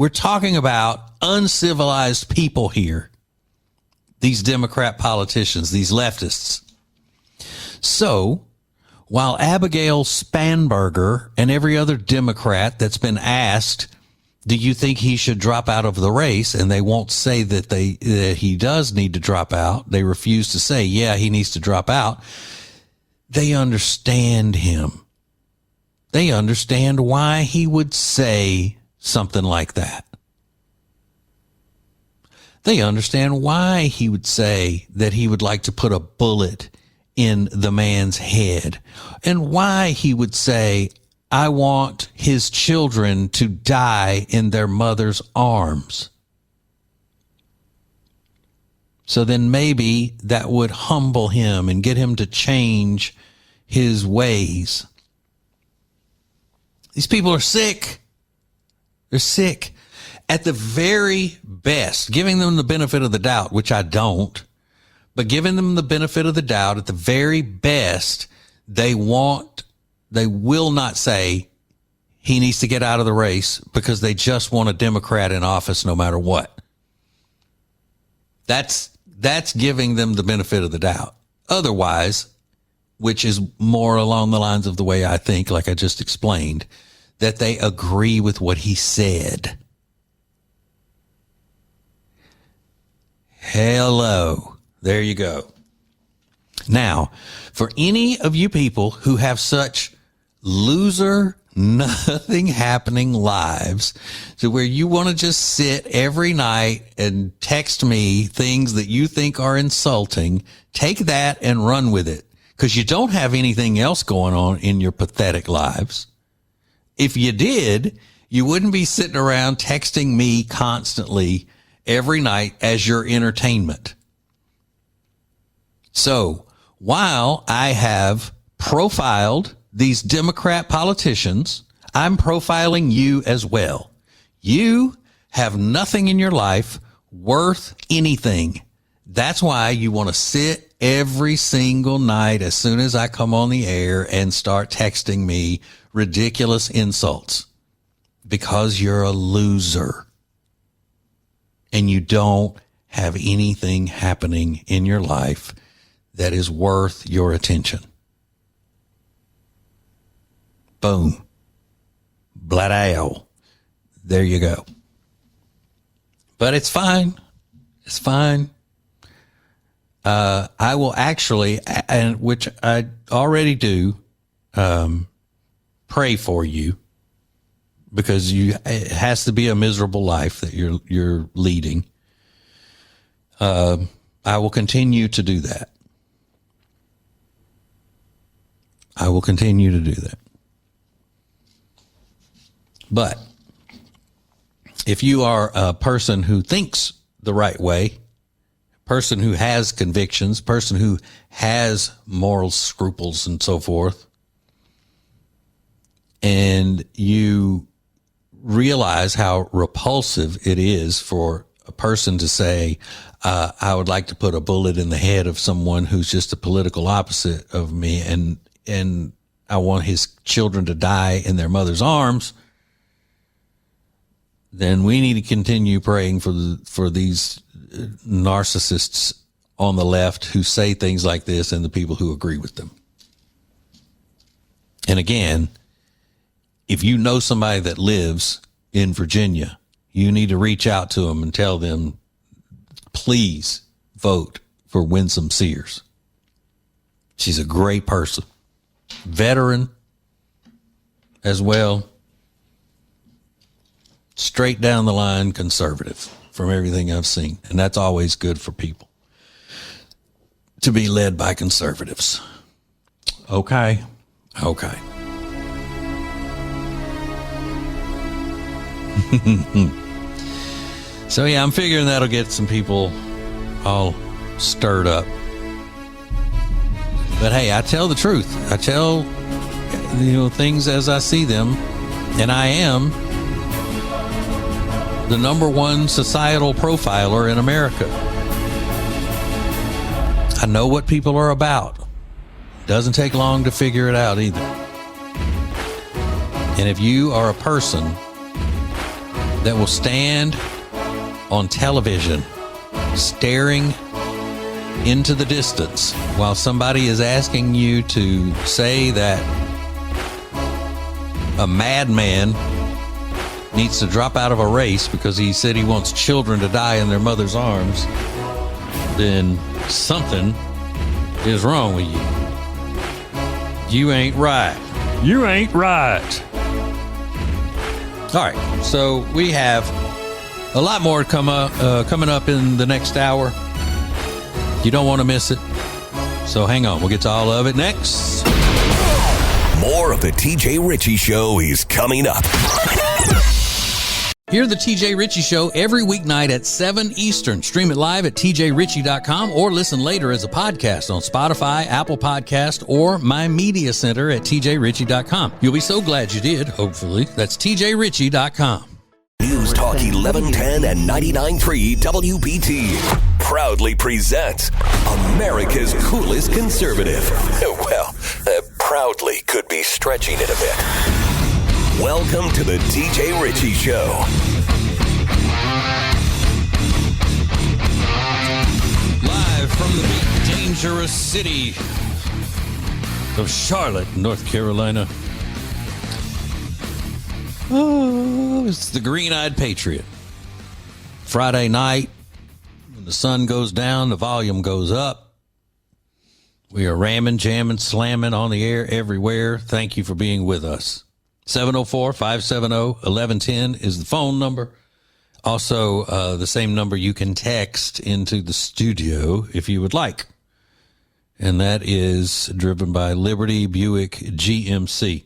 We're talking about uncivilized people here. These Democrat politicians, these leftists. So, while Abigail Spanberger and every other Democrat that's been asked, do you think he should drop out of the race? And they won't say that he does need to drop out. They refuse to say, yeah, he needs to drop out. They understand him. They understand why he would say something like that. They understand why he would say that he would like to put a bullet in the man's head, and why he would say, I want his children to die in their mother's arms. So then maybe that would humble him and get him to change his ways. These people are sick. They're sick. At the very best, giving them the benefit of the doubt, which I don't, but giving them the benefit of the doubt, at the very best, they will not say he needs to get out of the race because they just want a Democrat in office no matter what. That's giving them the benefit of the doubt. Otherwise, which is more along the lines of the way I think, like I just explained, that they agree with what he said. Hello. There you go. Now, for any of you people who have such loser, nothing happening lives to where you want to just sit every night and text me things that you think are insulting, take that and run with it, because you don't have anything else going on in your pathetic lives. If you did, you wouldn't be sitting around texting me constantly every night as your entertainment. So while I have profiled these Democrat politicians, I'm profiling you as well. You have nothing in your life worth anything. That's why you want to sit every single night as soon as I come on the air and start texting me ridiculous insults, because you're a loser and you don't have anything happening in your life that is worth your attention. Boom. Blah. There you go. But it's fine. It's fine. I will actually, and which I already do, pray for you, because it has to be a miserable life that you're leading. I will continue to do that. I will continue to do that. But if you are a person who thinks the right way, person who has convictions, person who has moral scruples and so forth, and you realize how repulsive it is for a person to say, I would like to put a bullet in the head of someone who's just a political opposite of me, and I want his children to die in their mother's arms, then we need to continue praying for these narcissists on the left who say things like this and the people who agree with them. And again, if you know somebody that lives in Virginia, you need to reach out to them and tell them, please vote for Winsome Sears. She's a great person, veteran as well, straight down the line conservative from everything I've seen. And that's always good for people, to be led by conservatives. Okay. So yeah, I'm figuring that'll get some people all stirred up. But hey, I tell the truth. I tell, things as I see them, and I am the number one societal profiler in America. I know what people are about. Doesn't take long to figure it out either. And if you are a person that will stand on television staring into the distance while somebody is asking you to say that a madman needs to drop out of a race because he said he wants children to die in their mother's arms, then something is wrong with you. You ain't right. You ain't right. All right, so we have a lot more coming up in the next hour. You don't want to miss it. So hang on. We'll get to all of it next. More of the TJ Ritchie Show is coming up. Hear the TJ Ritchie Show every weeknight at 7 Eastern. Stream it live at tjritchie.com or listen later as a podcast on Spotify, Apple Podcast, or My Media Center at tjritchie.com. You'll be so glad you did, hopefully. That's tjritchie.com. News Talk 1110 and 99.3 WBT proudly presents America's coolest conservative. Well, proudly could be stretching it a bit. Welcome to the TJ Ritchie Show. Live from the big dangerous city of Charlotte, North Carolina. Oh, it's the Green-Eyed Patriot. Friday night, when the sun goes down, the volume goes up. We are ramming, jamming, slamming on the air everywhere. Thank you for being with us. 704-570-1110 is the phone number. Also, the same number you can text into the studio if you would like. And that is driven by Liberty Buick GMC.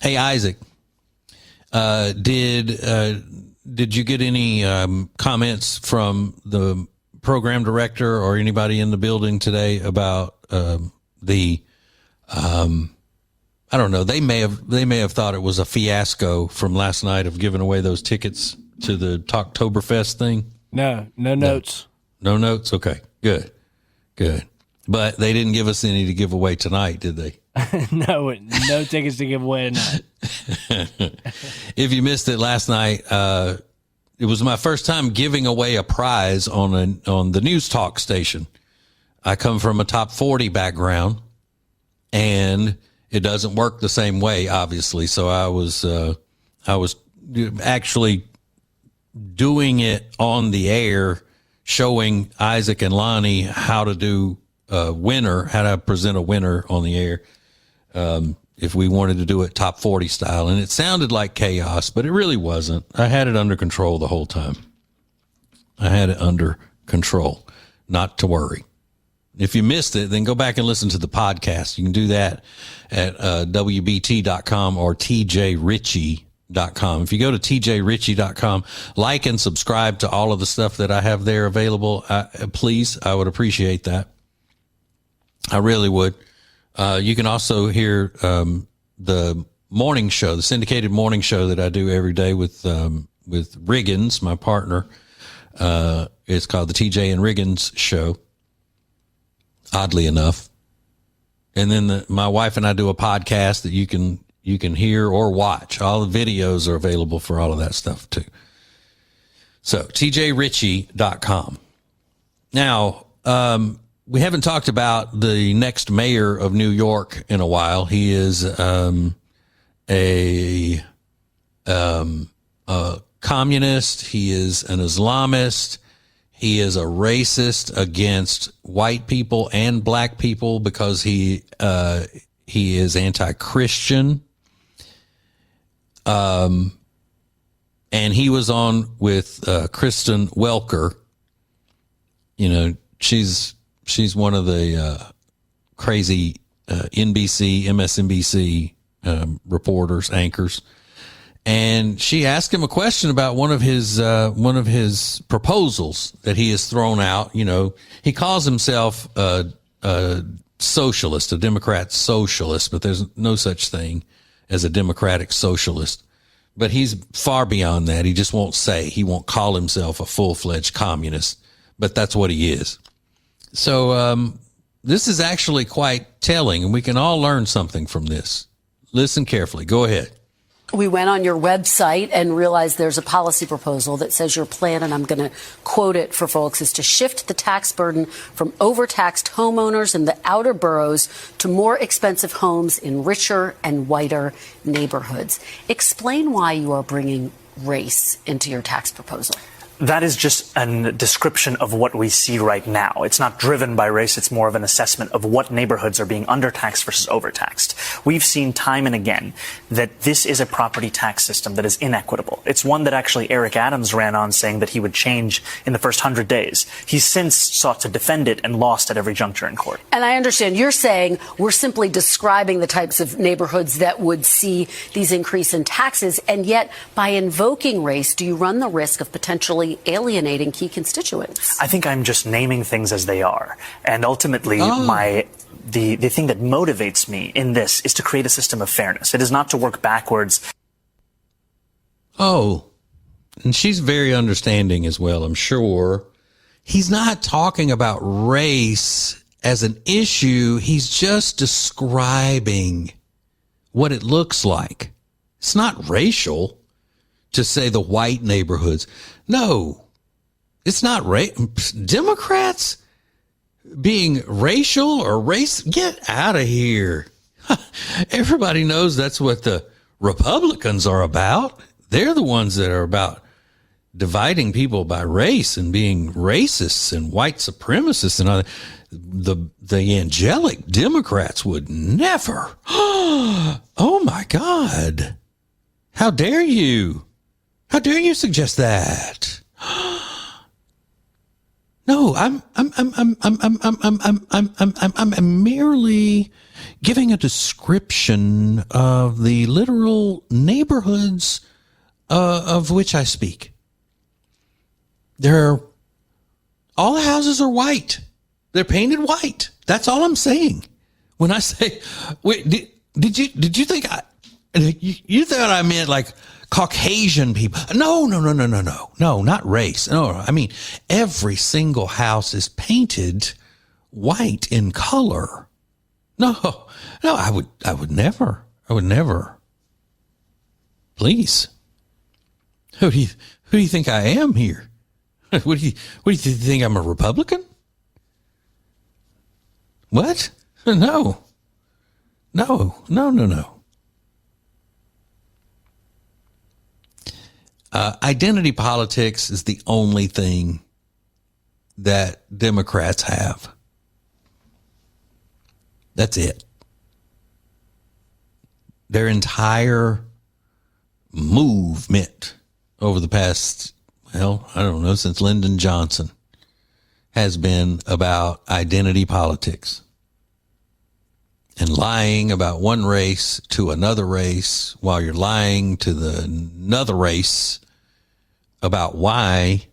Hey, Isaac, did you get any comments from the program director or anybody in the building today about I don't know. They may have thought it was a fiasco from last night of giving away those tickets to the Talktoberfest thing. No notes. No notes. Okay, good. But they didn't give us any to give away tonight, did they? No tickets to give away tonight. If you missed it last night, it was my first time giving away a prize on the news talk station. I come from a top 40 background, and it doesn't work the same way, obviously. So I was actually doing it on the air, showing Isaac and Lonnie how to do a winner, how to present a winner on the air. If we wanted to do it top 40 style, and it sounded like chaos, but it really wasn't. I had it under control the whole time. I had it under control, not to worry. If you missed it, then go back and listen to the podcast. You can do that at WBT.com or TJRitchie.com. If you go to TJRitchie.com, like and subscribe to all of the stuff that I have there available, please, I would appreciate that. I really would. You can also hear the morning show, the syndicated morning show that I do every day with Riggins, my partner. It's called the TJ and Riggins Show. Oddly enough. And then my wife and I do a podcast that you can hear or watch. All the videos are available for all of that stuff too. So TJRitchie.com. Now, we haven't talked about the next mayor of New York in a while. He is a communist. He is an Islamist. He is a racist against white people and black people because he is anti-Christian. And he was on with Kristen Welker. You know, she's one of the crazy NBC, MSNBC reporters, anchors. And she asked him a question about one of his proposals that he has thrown out. You know, he calls himself a socialist, a Democrat socialist, but there's no such thing as a Democratic socialist. But he's far beyond that. He just won't say. He won't call himself a full-fledged communist, but that's what he is. So this is actually quite telling, and we can all learn something from this. Listen carefully. Go ahead. We went on your website and realized there's a policy proposal that says your plan, and I'm going to quote it for folks, is to shift the tax burden from overtaxed homeowners in the outer boroughs to more expensive homes in richer and whiter neighborhoods. Explain why you are bringing race into your tax proposal. That is just a description of what we see right now. It's not driven by race. It's more of an assessment of what neighborhoods are being undertaxed versus overtaxed. We've seen time and again that this is a property tax system that is inequitable. It's one that actually Eric Adams ran on, saying that he would change in the first 100 days. He's since sought to defend it and lost at every juncture in court. And I understand you're saying we're simply describing the types of neighborhoods that would see these increase in taxes, and yet by invoking race, do you run the risk of potentially alienating key constituents? I think I'm just naming things as they are. And ultimately, the thing that motivates me in this is to create a system of fairness. It is not to work backwards. Oh, and she's very understanding as well, I'm sure. He's not talking about race as an issue. He's just describing what it looks like. It's not racial to say the white neighborhoods. No, it's not Democrats being racial or race. Get out of here. Everybody knows that's what the Republicans are about. They're the ones that are about dividing people by race and being racists and white supremacists and all that. The angelic Democrats would never. Oh my God. How dare you? How dare you suggest that? No, I'm merely giving a description of the literal neighborhoods of which I speak. All the houses are white. They're painted white. That's all I'm saying. When I say, wait, did you think you thought I meant like Caucasian people? No, not race. No, I mean, every single house is painted white in color. No, I would never. Please. Who do you think I am here? What do you think I'm a Republican? What? No. Identity politics is the only thing that Democrats have. That's it. Their entire movement over the past, since Lyndon Johnson has been about identity politics and lying about one race to another race while you're lying to another race about why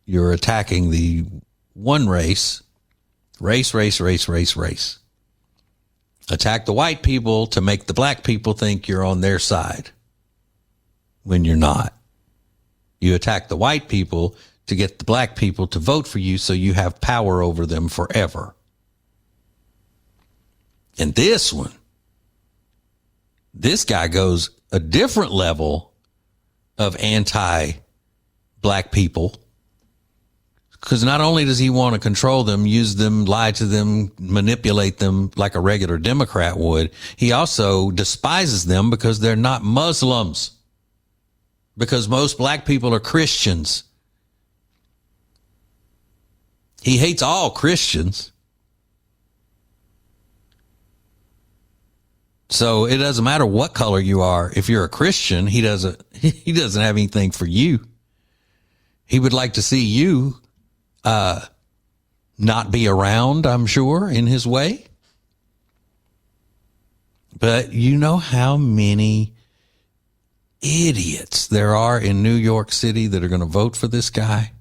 you're attacking the one race. Race. Attack the white people to make the black people think you're on their side when you're not. You attack the white people to get the black people to vote for you so you have power over them forever. And this guy goes a different level of anti-black people, because not only does he want to control them, use them, lie to them, manipulate them like a regular Democrat would, he also despises them because they're not Muslims, because most black people are Christians. He hates all Christians. So it doesn't matter what color you are. If you're a Christian, he doesn't have anything for you. He would like to see you not be around, I'm sure, in his way. But you know how many idiots there are in New York City that are going to vote for this guy?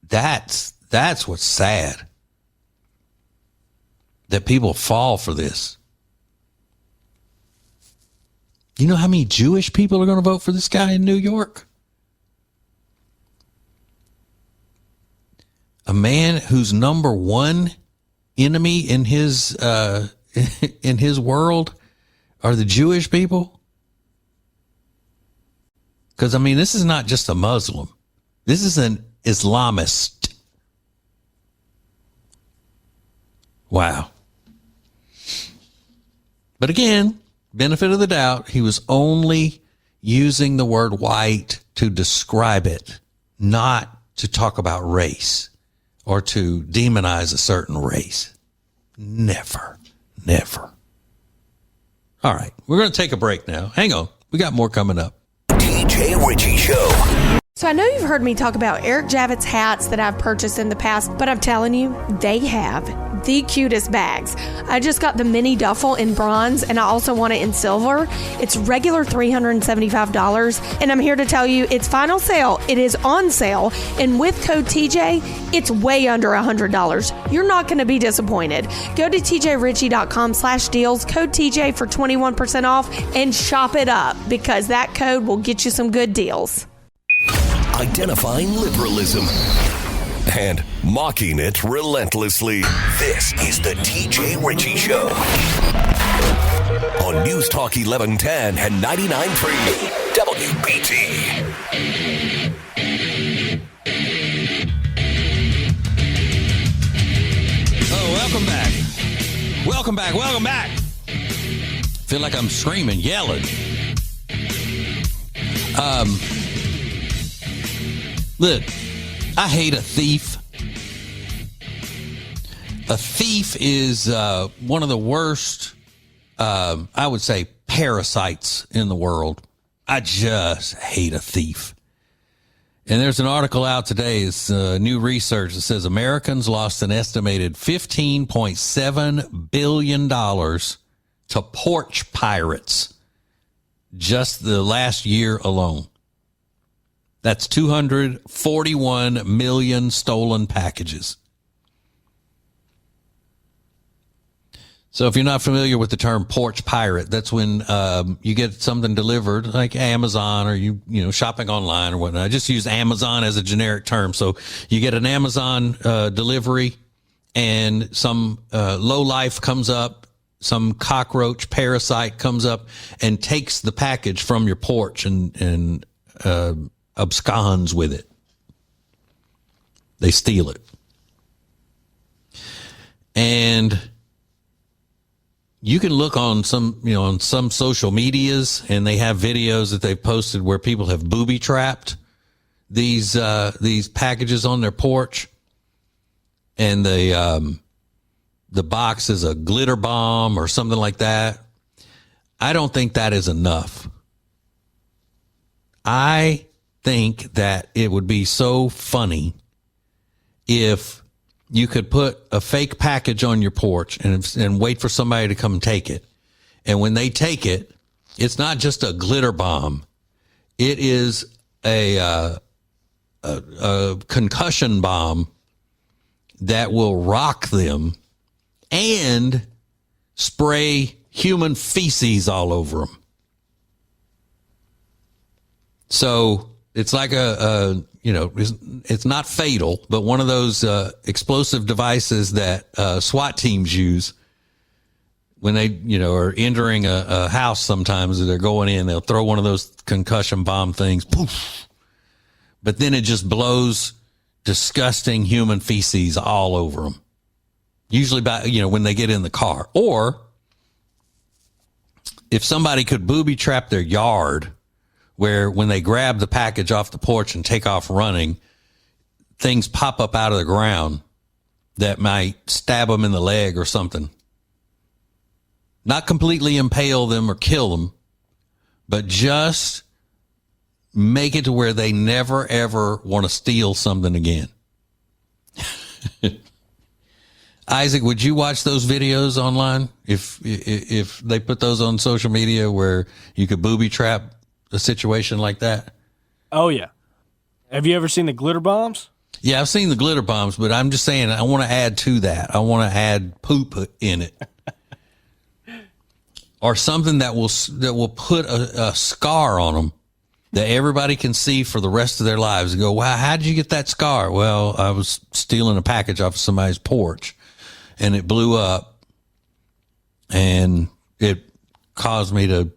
That's what's sad. That people fall for this. You know how many Jewish people are going to vote for this guy in New York? A man whose number one enemy in his world are the Jewish people. Because, I mean, this is not just a Muslim. This is an Islamist. Wow. But again, benefit of the doubt, he was only using the word white to describe it, not to talk about race or to demonize a certain race. Never. All right, we're going to take a break now. Hang on. We got more coming up. TJ Ritchie Show. So I know you've heard me talk about Eric Javits hats that I've purchased in the past, but I'm telling you, they have the cutest bags. I just got the mini duffel in bronze, and I also want it in silver. It's regular $375, and I'm here to tell you it's final sale. It is on sale, and with code TJ, it's way under $100. You're not going to be disappointed. Go to tjritchie.com/deals, code TJ for 21% off, and shop it up, because that code will get you some good deals. Identifying liberalism and mocking it relentlessly. This is the TJ Ritchie Show on News Talk 1110 and 99.3 WBT. Oh, welcome back. Feel like I'm screaming, yelling. Look, I hate a thief. A thief is one of the worst, I would say, parasites in the world. I just hate a thief. And there's an article out today. It's new research that says Americans lost an estimated $15.7 billion to porch pirates just the last year alone. That's 241 million stolen packages. So if you're not familiar with the term porch pirate, that's when you get something delivered like Amazon or you shopping online or whatnot. I just use Amazon as a generic term. So you get an Amazon delivery and some lowlife comes up, some cockroach parasite comes up and takes the package from your porch and absconds with it. They steal it. And you can look on some social medias, and they have videos that they've posted where people have booby trapped these packages on their porch, and the box is a glitter bomb or something like that. I don't think that is enough. I think that it would be so funny if you could put a fake package on your porch and wait for somebody to come and take it. And when they take it, it's not just a glitter bomb. It is a concussion bomb that will rock them and spray human feces all over them. So it's like it's not fatal, but one of those explosive devices that SWAT teams use when they, are entering a house. Sometimes they're going in, they'll throw one of those concussion bomb things, poof, but then it just blows disgusting human feces all over them. Usually when they get in the car, or if somebody could booby trap their yard, where when they grab the package off the porch and take off running, things pop up out of the ground that might stab them in the leg or something. Not completely impale them or kill them, but just make it to where they never, ever want to steal something again. Isaac, would you watch those videos online if they put those on social media where you could booby trap a situation like that? Oh, yeah. Have you ever seen the glitter bombs? Yeah, I've seen the glitter bombs, but I'm just saying I want to add to that. I want to add poop in it. Or something that will put a scar on them that everybody can see for the rest of their lives and go, wow, how did you get that scar? Well, I was stealing a package off of somebody's porch and it blew up and it caused me to,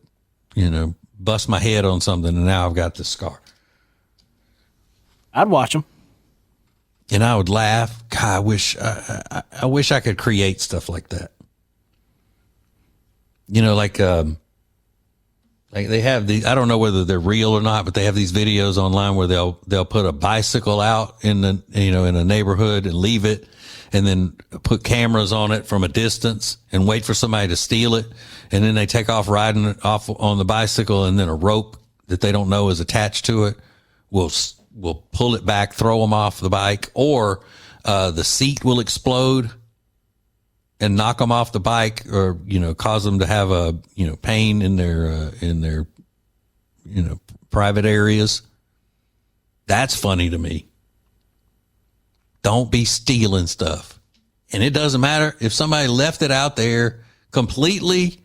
bust my head on something, and now I've got this scar. I'd watch them. And I would laugh. God, I wish I could create stuff like that. You know, like they have these, I don't know whether they're real or not, but they have these videos online where they'll put a bicycle out in the, you know, in a neighborhood and leave it, and then put cameras on it from a distance and wait for somebody to steal it. And then they take off riding off on the bicycle, and then a rope that they don't know is attached to it will pull it back, throw them off the bike, or the seat will explode and knock them off the bike, or, you know, cause them to have a, you know, pain in their, you know, private areas. That's funny to me. Don't be stealing stuff. And it doesn't matter if somebody left it out there completely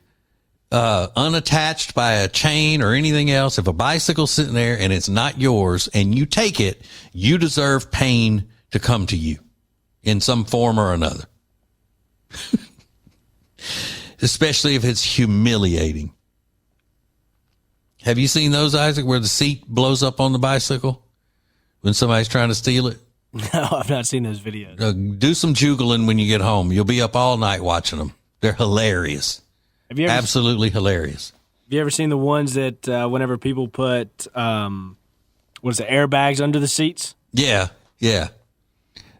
unattached by a chain or anything else. If a bicycle's sitting there and it's not yours and you take it, you deserve pain to come to you in some form or another. Especially if it's humiliating. Have you seen those, Isaac, where the seat blows up on the bicycle when somebody's trying to steal it? No, I've not seen those videos. Do some juggling when you get home. You'll be up all night watching them. They're hilarious. Have you ever, absolutely hilarious. Have you ever seen the ones that whenever people put airbags under the seats? Yeah.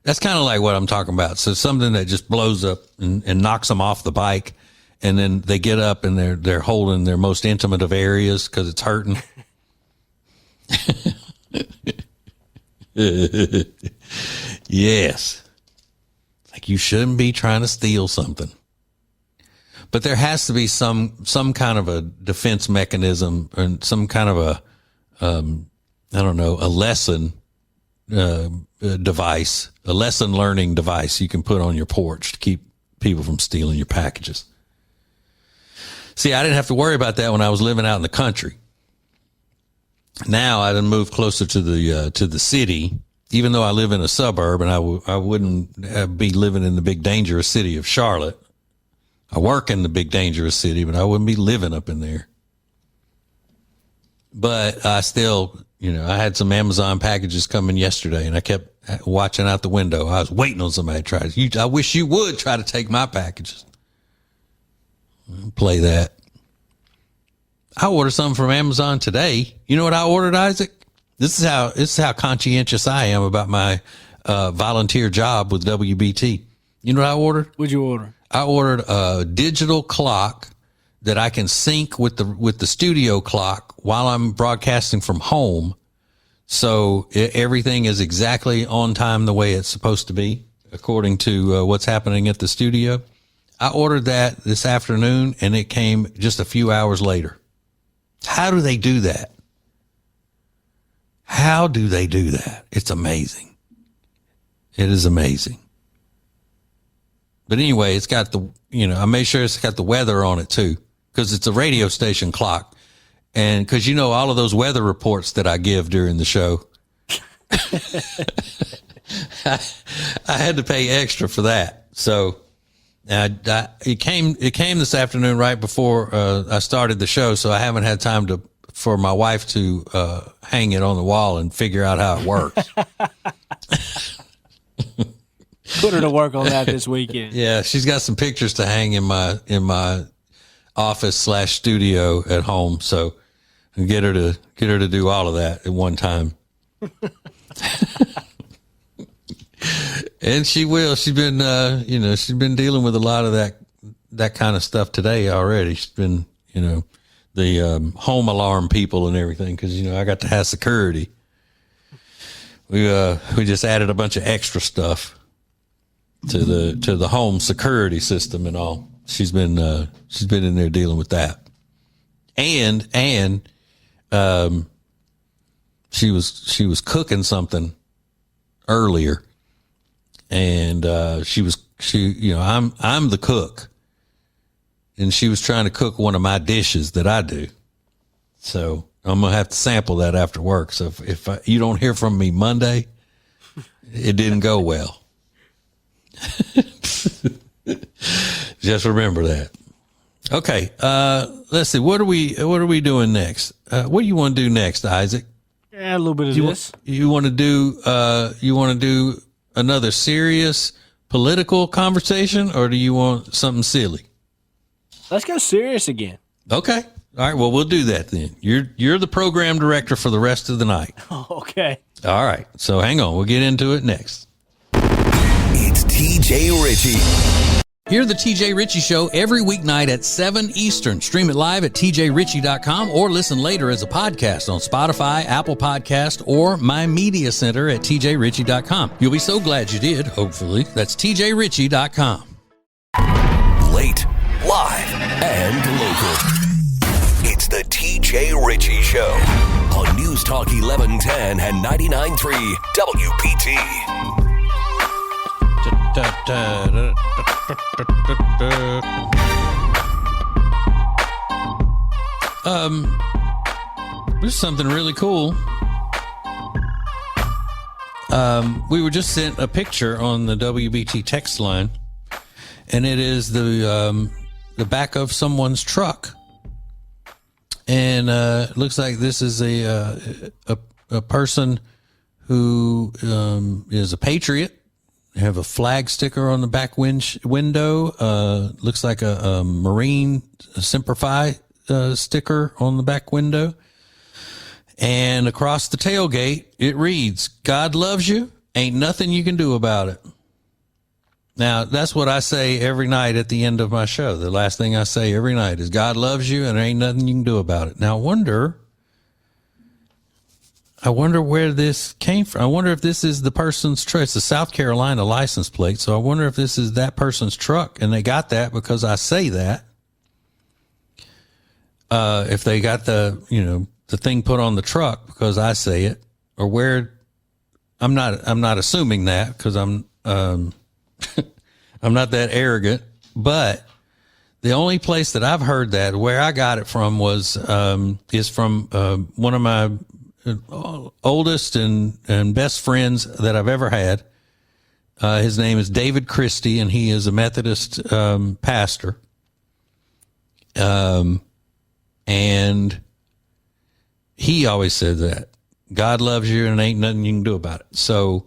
That's kind of like what I'm talking about. So something that just blows up and knocks them off the bike, and then they get up and they're holding their most intimate of areas because it's hurting. Yes. Like, you shouldn't be trying to steal something. But there has to be some kind of a defense mechanism, and some kind of a, a lesson device, a lesson learning device you can put on your porch to keep people from stealing your packages. See, I didn't have to worry about that when I was living out in the country. Now I done moved closer to the city, even though I live in a suburb, and I wouldn't be living in the big dangerous city of Charlotte. I work in the big dangerous city, but I wouldn't be living up in there. But I still, I had some Amazon packages coming yesterday, and I kept watching out the window. I was waiting on somebody to try. I wish you would try to take my packages. Play that. I ordered something from Amazon today. You know what I ordered, Isaac? This is how conscientious I am about my volunteer job with WBT. You know what I ordered? What'd you order? I ordered a digital clock that I can sync with the studio clock while I'm broadcasting from home. So everything is exactly on time the way it's supposed to be, according to what's happening at the studio. I ordered that this afternoon, and it came just a few hours later. How do they do that? How do they do that? It's amazing. It is amazing. But anyway, it's got I made sure it's got the weather on it too, because it's a radio station clock. And because, all of those weather reports that I give during the show, I had to pay extra for that. So it came this afternoon right before I started the show. So I haven't had time for my wife to hang it on the wall and figure out how it works. Put her to work on that this weekend. Yeah, she's got some pictures to hang in my office / studio at home. So get her to do all of that at one time. And she will. She's been she's been dealing with a lot of that kind of stuff today already. She's been the home alarm people and everything, because I got to have security. We just added a bunch of extra stuff to the home security system and all. She's been in there dealing with that. And she was cooking something earlier, and I'm the cook, and she was trying to cook one of my dishes that I do. So I'm going to have to sample that after work. So if you don't hear from me Monday, it didn't go well. Just remember that. Okay. Let's see. What are we doing next? What do you want to do next, Isaac? Yeah, a little bit of this. You want to do another serious political conversation, or do you want something silly? Let's go serious again. Okay. All right. Well, we'll do that then. You're the program director for the rest of the night. Okay. All right. So hang on. We'll get into it next. It's TJ Ritchie. Hear the TJ Ritchie Show every weeknight at 7 Eastern. Stream it live at tjritchie.com or listen later as a podcast on Spotify, Apple Podcast, or My Media Center at tjritchie.com. You'll be so glad you did, hopefully. That's tjritchie.com. Late, live, and local. It's the TJ Ritchie Show on News Talk 1110 and 99.3 WBT. This is something really cool. We were just sent a picture on the WBT text line, and it is the back of someone's truck, and it looks like this is a person who is a patriot. They have a flag sticker on the back window. Looks like a Marine Semper Fi sticker on the back window. And across the tailgate, it reads, "God loves you. Ain't nothing you can do about it." Now, that's what I say every night at the end of my show. The last thing I say every night is, "God loves you, and there ain't nothing you can do about it." Now, I wonder where this came from. I wonder if this is the person's truck. It's a South Carolina license plate. So I wonder if this is that person's truck, and they got that because I say that. If they got the thing put on the truck because I say it, or where, I'm not assuming that because I'm not that arrogant, but the only place that I've heard that, where I got it from is from one of my oldest and best friends that I've ever had. His name is David Christie, and he is a Methodist pastor. And he always said that God loves you and ain't nothing you can do about it. So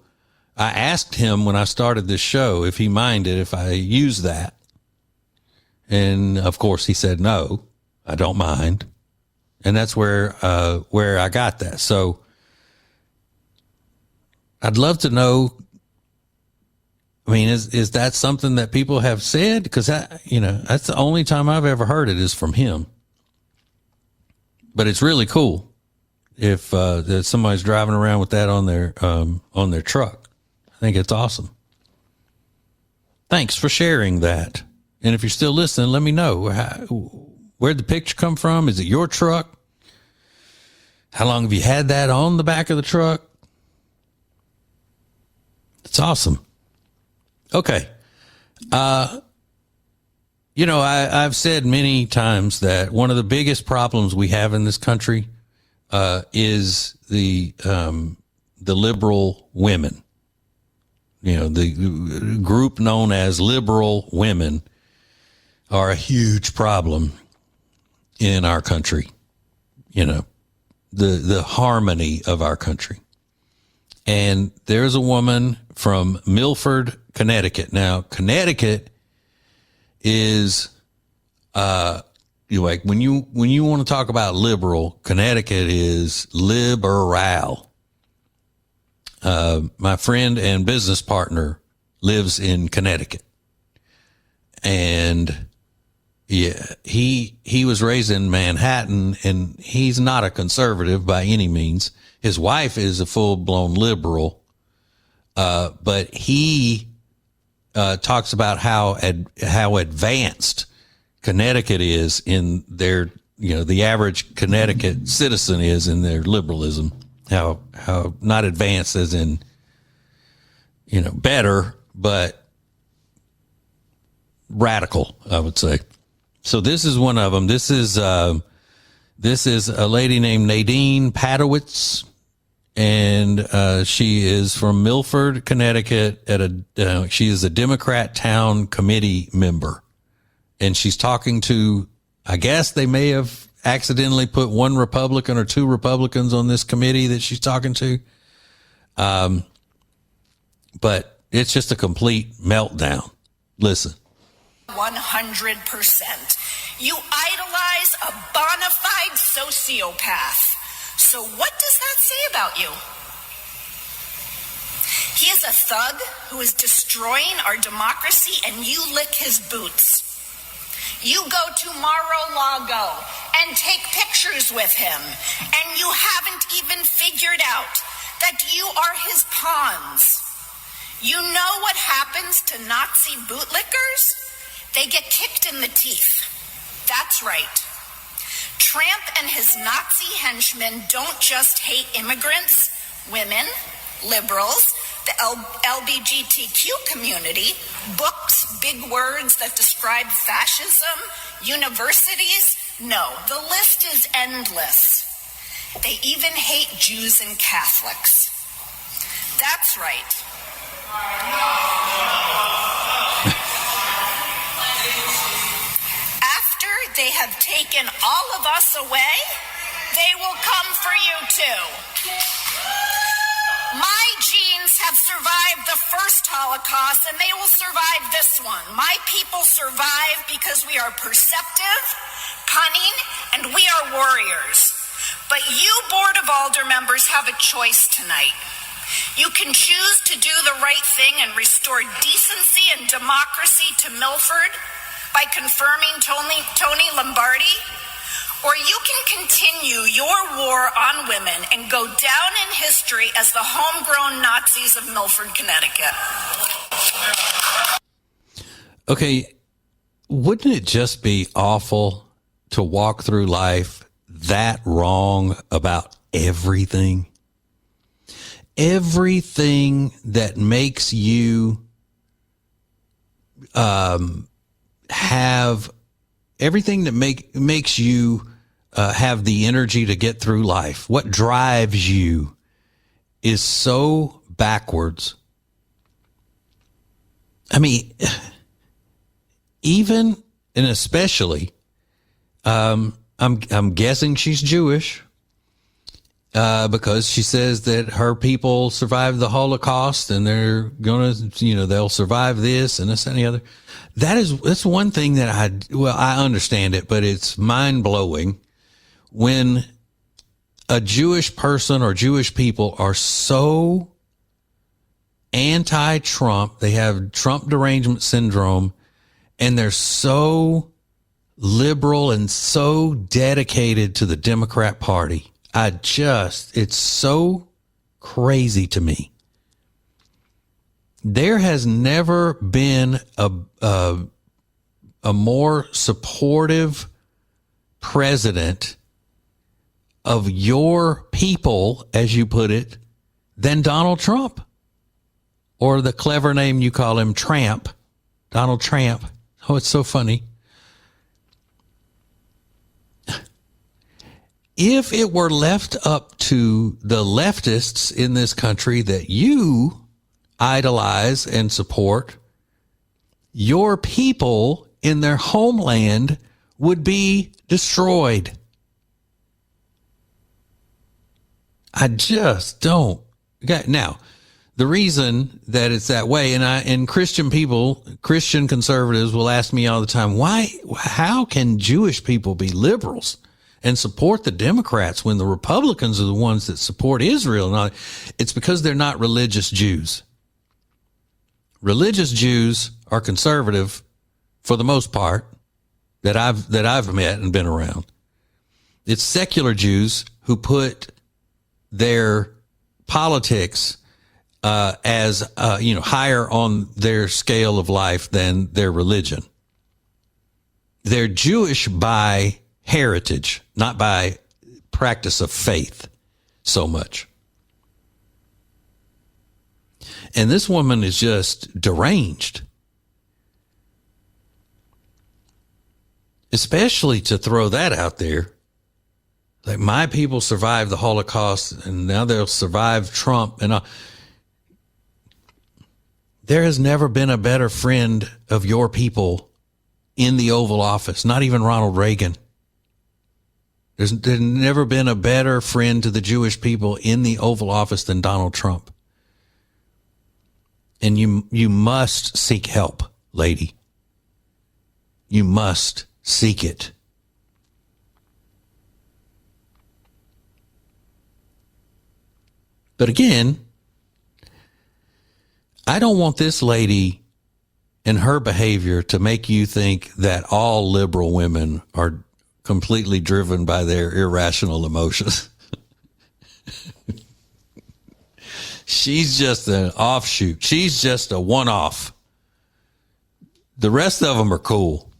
I asked him when I started this show if he minded if I use that. And of course he said, "No, I don't mind." And that's where I got that. So I'd love to know. I mean, is that something that people have said? Because that's the only time I've ever heard it is from him. But it's really cool if that somebody's driving around with that on their truck. I think it's awesome. Thanks for sharing that. And if you're still listening, let me know. Where'd the picture come from? Is it your truck? How long have you had that on the back of the truck? It's awesome. Okay. I've said many times that one of the biggest problems we have in this country is the liberal women. The group known as liberal women are a huge problem in our country. The harmony of our country. And there's a woman from Milford, Connecticut. Now, Connecticut is like when you want to talk about liberal, Connecticut is liberal. My friend and business partner lives in Connecticut, and yeah, he was raised in Manhattan, and he's not a conservative by any means. His wife is a full-blown liberal, but he talks about how advanced Connecticut is in their, the average Connecticut citizen is in their liberalism. How not advanced as in, better, but radical, I would say. So this is one of them. This is a lady named Nadine Padowitz, and she is from Milford, Connecticut. She is a Democrat town committee member, and she's talking to, I guess they may have accidentally put one Republican or two Republicans on this committee that she's talking to. But it's just a complete meltdown. Listen. 100%. You idolize a bona fide sociopath. So what does that say about you? He is a thug who is destroying our democracy, and you lick his boots. You go to Mar-a-Lago and take pictures with him, and you haven't even figured out that you are his pawns. You know what happens to Nazi bootlickers? They get kicked in the teeth. That's right. Trump and his Nazi henchmen don't just hate immigrants, women, liberals, the LGBTQ community, books, big words that describe fascism, universities. No, the list is endless. They even hate Jews and Catholics. That's right. After they have taken all of us away, they will come for you too. My genes have survived the first Holocaust, and they will survive this one. My people survive because we are perceptive, cunning, and we are warriors. But you Board of Alder members have a choice tonight. You can choose to do the right thing and restore decency and democracy to Milford by confirming Tony Lombardi, or you can continue your war on women and go down in history as the homegrown Nazis of Milford, Connecticut. Okay, wouldn't it just be awful to walk through life that wrong about everything? Everything that makes you have everything that makes you have the energy to get through life. What drives you is so backwards. I mean, even and especially, I'm guessing she's Jewish. Because she says that her people survived the Holocaust and they're gonna, they'll survive this and this and the other. That's one thing that I understand it, but it's mind blowing when a Jewish person or Jewish people are so anti-Trump, they have Trump derangement syndrome, and they're so liberal and so dedicated to the Democrat Party. It's so crazy to me. There has never been a more supportive president of your people, as you put it, than Donald Trump, or the clever name you call him, Tramp, Donald Tramp. Oh, it's so funny. If it were left up to the leftists in this country that you idolize and support, your people in their homeland would be destroyed. I just don't. Now, the reason that it's that way, and Christian conservatives will ask me all the time, how can Jewish people be liberals and support the Democrats when the Republicans are the ones that support Israel? It's because they're not religious Jews. Religious Jews are conservative for the most part that I've met and been around. It's secular Jews who put their politics as higher on their scale of life than their religion. They're Jewish by heritage, not by practice of faith so much. And this woman is just deranged. Especially to throw that out there. Like, my people survived the Holocaust and now they'll survive Trump. And there has never been a better friend of your people in the Oval Office, not even Ronald Reagan. There's never been a better friend to the Jewish people in the Oval Office than Donald Trump. And you must seek help, lady. You must seek it. But again, I don't want this lady and her behavior to make you think that all liberal women are completely driven by their irrational emotions. She's just an offshoot. She's just a one-off. The rest of them are cool.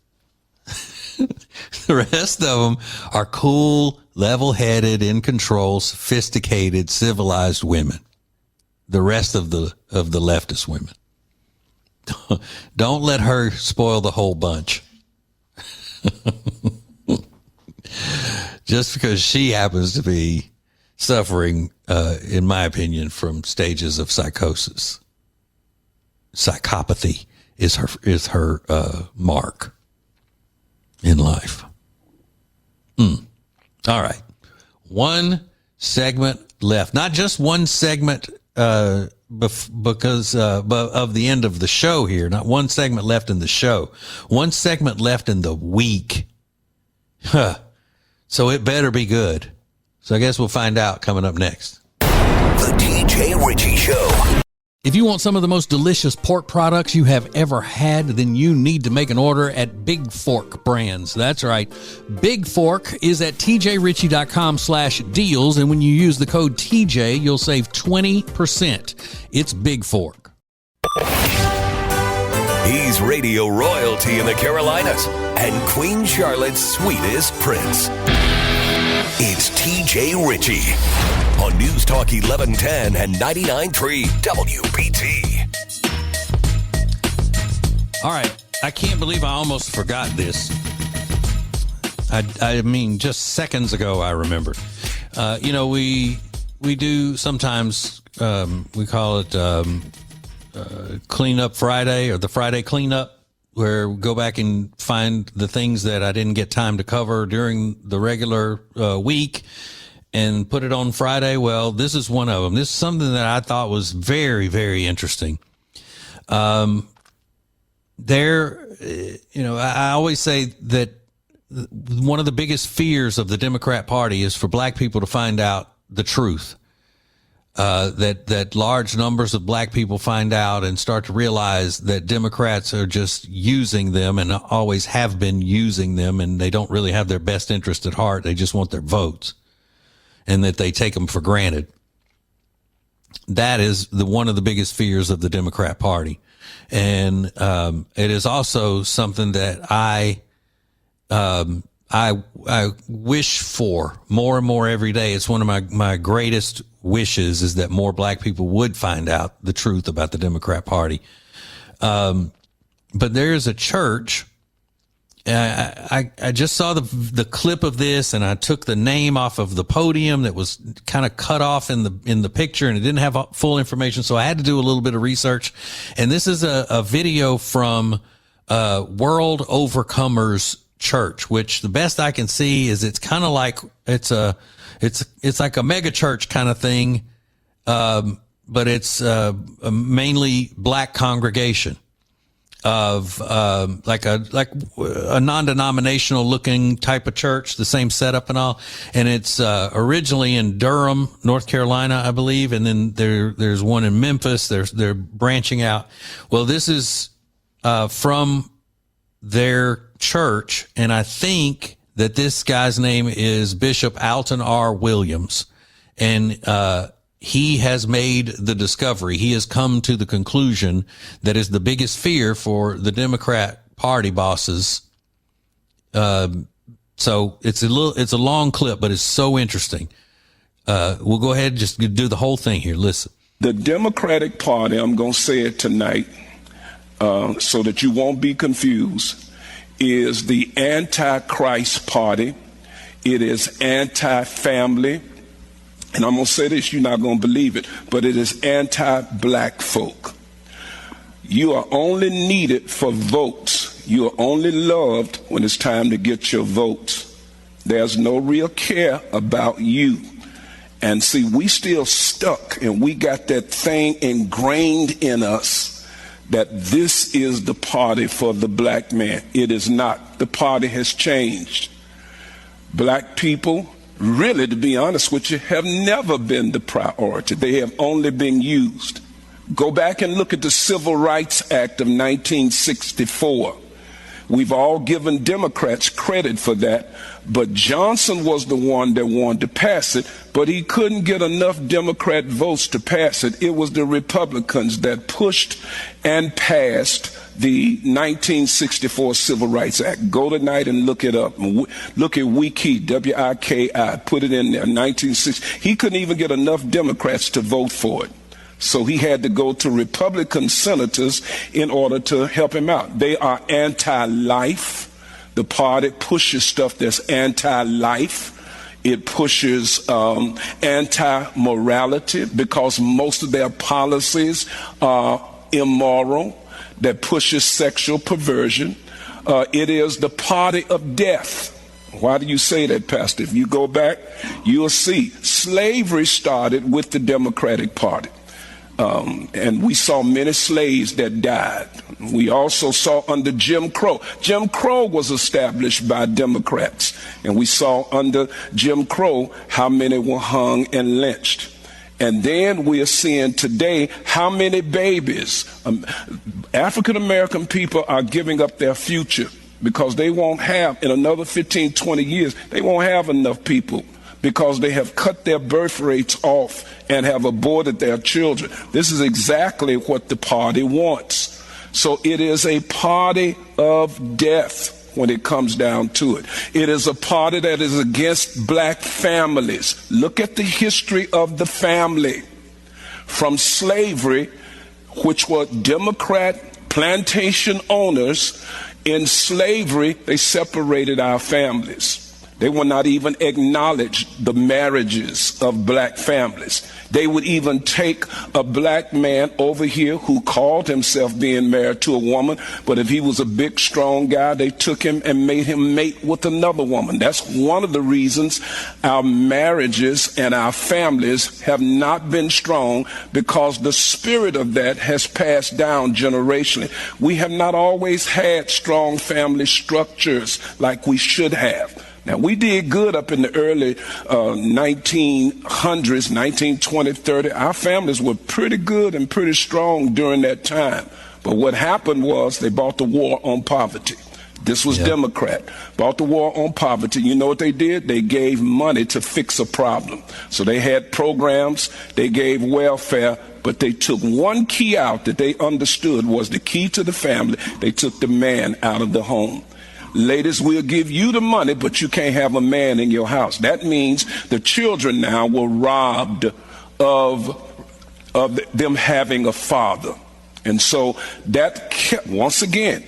The rest of them are cool, level-headed, in control, sophisticated, civilized women. The rest of the leftist women. Don't let her spoil the whole bunch. Just because she happens to be suffering, in my opinion, from stages of psychosis. Psychopathy is her mark in life. All right. One segment left. Not just one segment because of the end of the show here. Not one segment left in the show. One segment left in the week. So it better be good. So I guess we'll find out coming up next. The TJ Ritchie Show. If you want some of the most delicious pork products you have ever had, then you need to make an order at Big Fork Brands. That's right. Big Fork is at tjritchie.com/deals. And when you use the code TJ, you'll save 20%. It's Big Fork. He's radio royalty in the Carolinas and Queen Charlotte's sweetest prince. It's TJ Ritchie on News Talk 1110 and 99.3 WBT. All right. I can't believe I almost forgot this. I mean, just seconds ago, I remembered. We do sometimes, we call it Cleanup Friday or the Friday Cleanup, where we go back and find the things that I didn't get time to cover during the regular week and put it on Friday. Well, this is one of them. This is something that I thought was very, very interesting. I always say that one of the biggest fears of the Democrat Party is for black people to find out the truth. That large numbers of black people find out and start to realize that Democrats are just using them and always have been using them, and they don't really have their best interest at heart. They just want their votes, and that they take them for granted. That is one of the biggest fears of the Democrat Party. And it is also something that I wish for more and more every day. It's one of my greatest wishes, is that more black people would find out the truth about the Democrat Party. But there is a church. I just saw the clip of this, and I took the name off of the podium that was kind of cut off in the picture, and it didn't have full information. So I had to do a little bit of research. And this is a video from World Overcomers Church, which the best I can see is it's kind of like it's like a mega church kind of thing, but it's a mainly black congregation of like a non-denominational looking type of church, the same setup and all. And it's originally in Durham, North Carolina, I believe, and then there's one in Memphis. They're branching out. Well, this is from their church, and I think that this guy's name is Bishop Alton R. Williams, and he has made the discovery. He has come to the conclusion that is the biggest fear for the Democrat Party bosses. So it's a long clip, but it's so interesting. We'll go ahead and just do the whole thing here. Listen. The Democratic Party, I'm going to say it tonight, so that you won't be confused, is the Antichrist Party. It is anti-family. And I'm going to say this, you're not going to believe it, but it is anti-black folk. You are only needed for votes. you are only loved when it's time to get your votes. There's no real care about you. And see, we still stuck, and we got that thing ingrained in us that this is the party for the black man. It is not. The party has changed. Black people, really, to be honest with you, have never been the priority. They have only been used. Go back and look at the Civil Rights Act of 1964. We've all given Democrats credit for that, but Johnson was the one that wanted to pass it, but he couldn't get enough Democrat votes to pass it. It was the Republicans that pushed and passed the 1964 Civil Rights Act. Go tonight and look it up. Look at Wiki, W-I-K-I, put it in there, 1960. He couldn't even get enough Democrats to vote for it. So he had to go to Republican senators in order to help him out. They are anti-life. The party pushes stuff that's anti-life. It pushes anti-morality because most of their policies are immoral. That pushes sexual perversion. It is the party of death. Why do you say that, Pastor? If you go back, you'll see slavery started with the Democratic Party. And we saw many slaves that died. We also saw under Jim Crow. Jim Crow was established by Democrats. And we saw under Jim Crow how many were hung and lynched. And then we are seeing today how many babies, African American people are giving up their future because they won't have, in another 15, 20 years, they won't have enough people because they have cut their birth rates off and have aborted their children. This is exactly what the party wants. So it is a party of death when it comes down to it. It is a party that is against black families. Look at the history of the family. From slavery, which were Democrat plantation owners, in slavery, they separated our families. They would not even acknowledge the marriages of black families. They would even take a black man over here who called himself being married to a woman, but if he was a big, strong guy, they took him and made him mate with another woman. That's one of the reasons our marriages and our families have not been strong, because the spirit of that has passed down generationally. We have not always had strong family structures like we should have. Now, we did good up in the early 1900s, 1920, 30. Our families were pretty good and pretty strong during that time. But what happened was they bought the war on poverty. This was Democrat. Bought the war on poverty. You know what they did? They gave money to fix a problem. So they had programs, they gave welfare, but they took one key out that they understood was the key to the family. They took the man out of the home. Ladies, we'll give you the money, but you can't have a man in your house. That means the children now were robbed of them having a father. And so that kept, once again,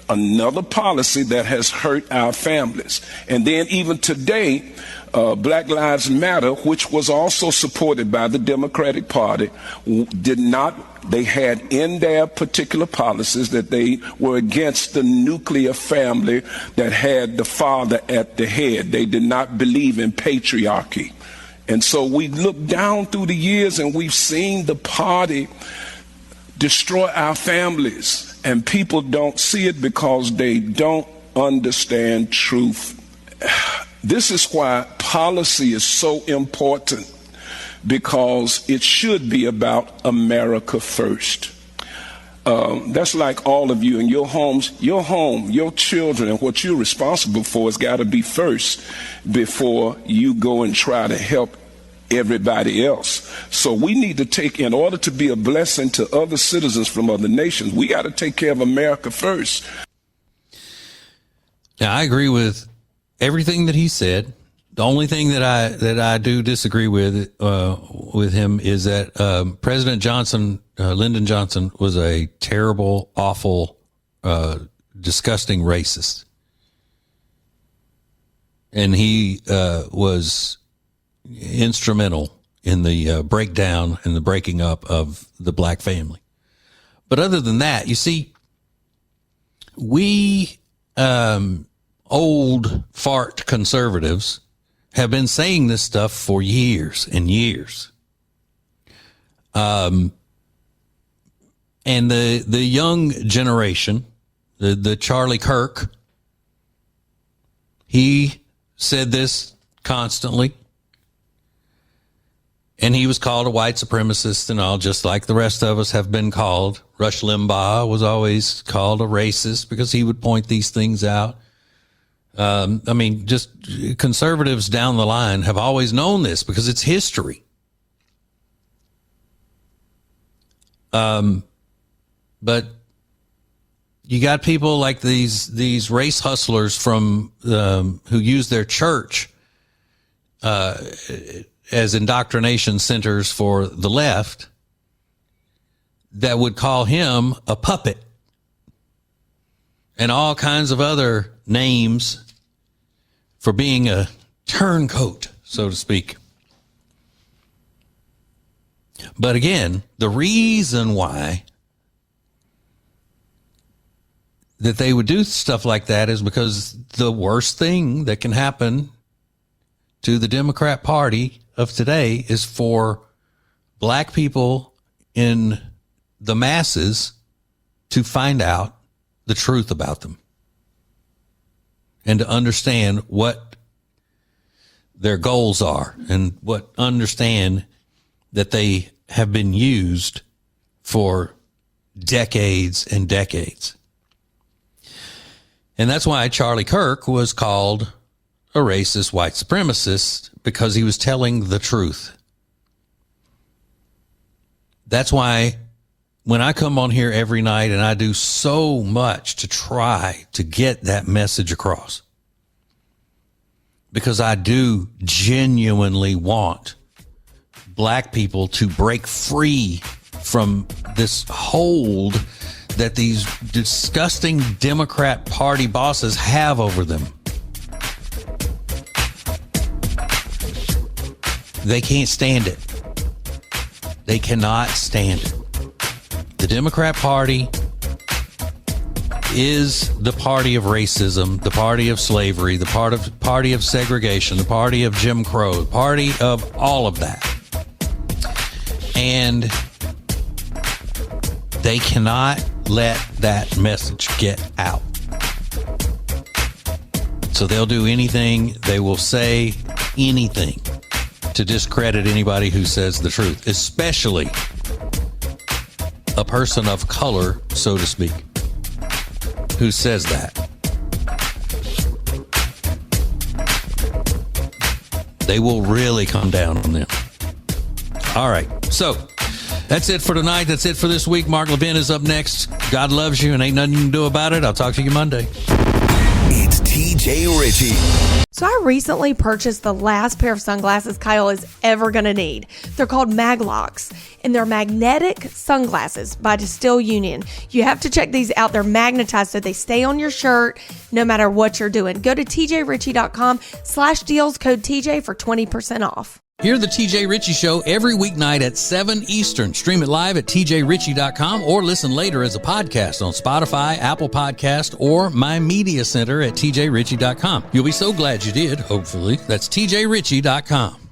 another policy that has hurt our families. And then even today, Black Lives Matter, which was also supported by the Democratic Party, they had in their particular policies that they were against the nuclear family that had the father at the head. They did not believe in patriarchy. And so we look down through the years and we've seen the party destroy our families. And people don't see it because they don't understand truth. This is why policy is so important, because it should be about America first. That's like all of you in your homes, your home, your children, and what you're responsible for has got to be first before you go and try to help everybody else. So we need to take, in order to be a blessing to other citizens from other nations, we got to take care of America first. Now, I agree with everything that he said. The only thing that I do disagree with him is that President Johnson, Lyndon Johnson, was a terrible, awful, disgusting racist, and he was instrumental in the breakdown and the breaking up of the black family. But other than that, you see, We old fart conservatives have been saying this stuff for years and years. And the young generation, the Charlie Kirk, he said this constantly. And he was called a white supremacist and all, just like the rest of us have been called. Rush Limbaugh was always called a racist because he would point these things out. I mean, just conservatives down the line have always known this because it's history. But you got people like these race hustlers from who use their church as indoctrination centers for the left that would call him a puppet and all kinds of other names for being a turncoat, so to speak. But again, the reason why that they would do stuff like that is because the worst thing that can happen to the Democrat Party of today is for black people in the masses to find out the truth about them and to understand what their goals are and understand that they have been used for decades and decades. And that's why Charlie Kirk was called a racist white supremacist, because he was telling the truth. That's why when I come on here every night and I do so much to try to get that message across, because I do genuinely want black people to break free from this hold that these disgusting Democrat Party bosses have over them. They can't stand it. They cannot stand it. The Democrat Party is the party of racism, the party of slavery, the party of segregation, the party of Jim Crow, the party of all of that. And they cannot let that message get out. So they'll do anything, they will say anything to discredit anybody who says the truth, especially a person of color, so to speak, who says that. They will really come down on them. All right, so that's it for tonight. That's it for this week. Mark Levin is up next. God loves you and ain't nothing you can do about it. I'll talk to you Monday. It's TJ Ritchie. So I recently purchased the last pair of sunglasses Kyle is ever going to need. They're called Maglocks, and they're magnetic sunglasses by Distill Union. You have to check these out. They're magnetized so they stay on your shirt no matter what you're doing. Go to tjritchie.com/deals, code TJ for 20% off. Hear the TJ Ritchie Show every weeknight at 7 Eastern. Stream it live at tjritchie.com or listen later as a podcast on Spotify, Apple Podcast, or My Media Center at tjritchie.com. You'll be so glad you did, hopefully. That's tjritchie.com.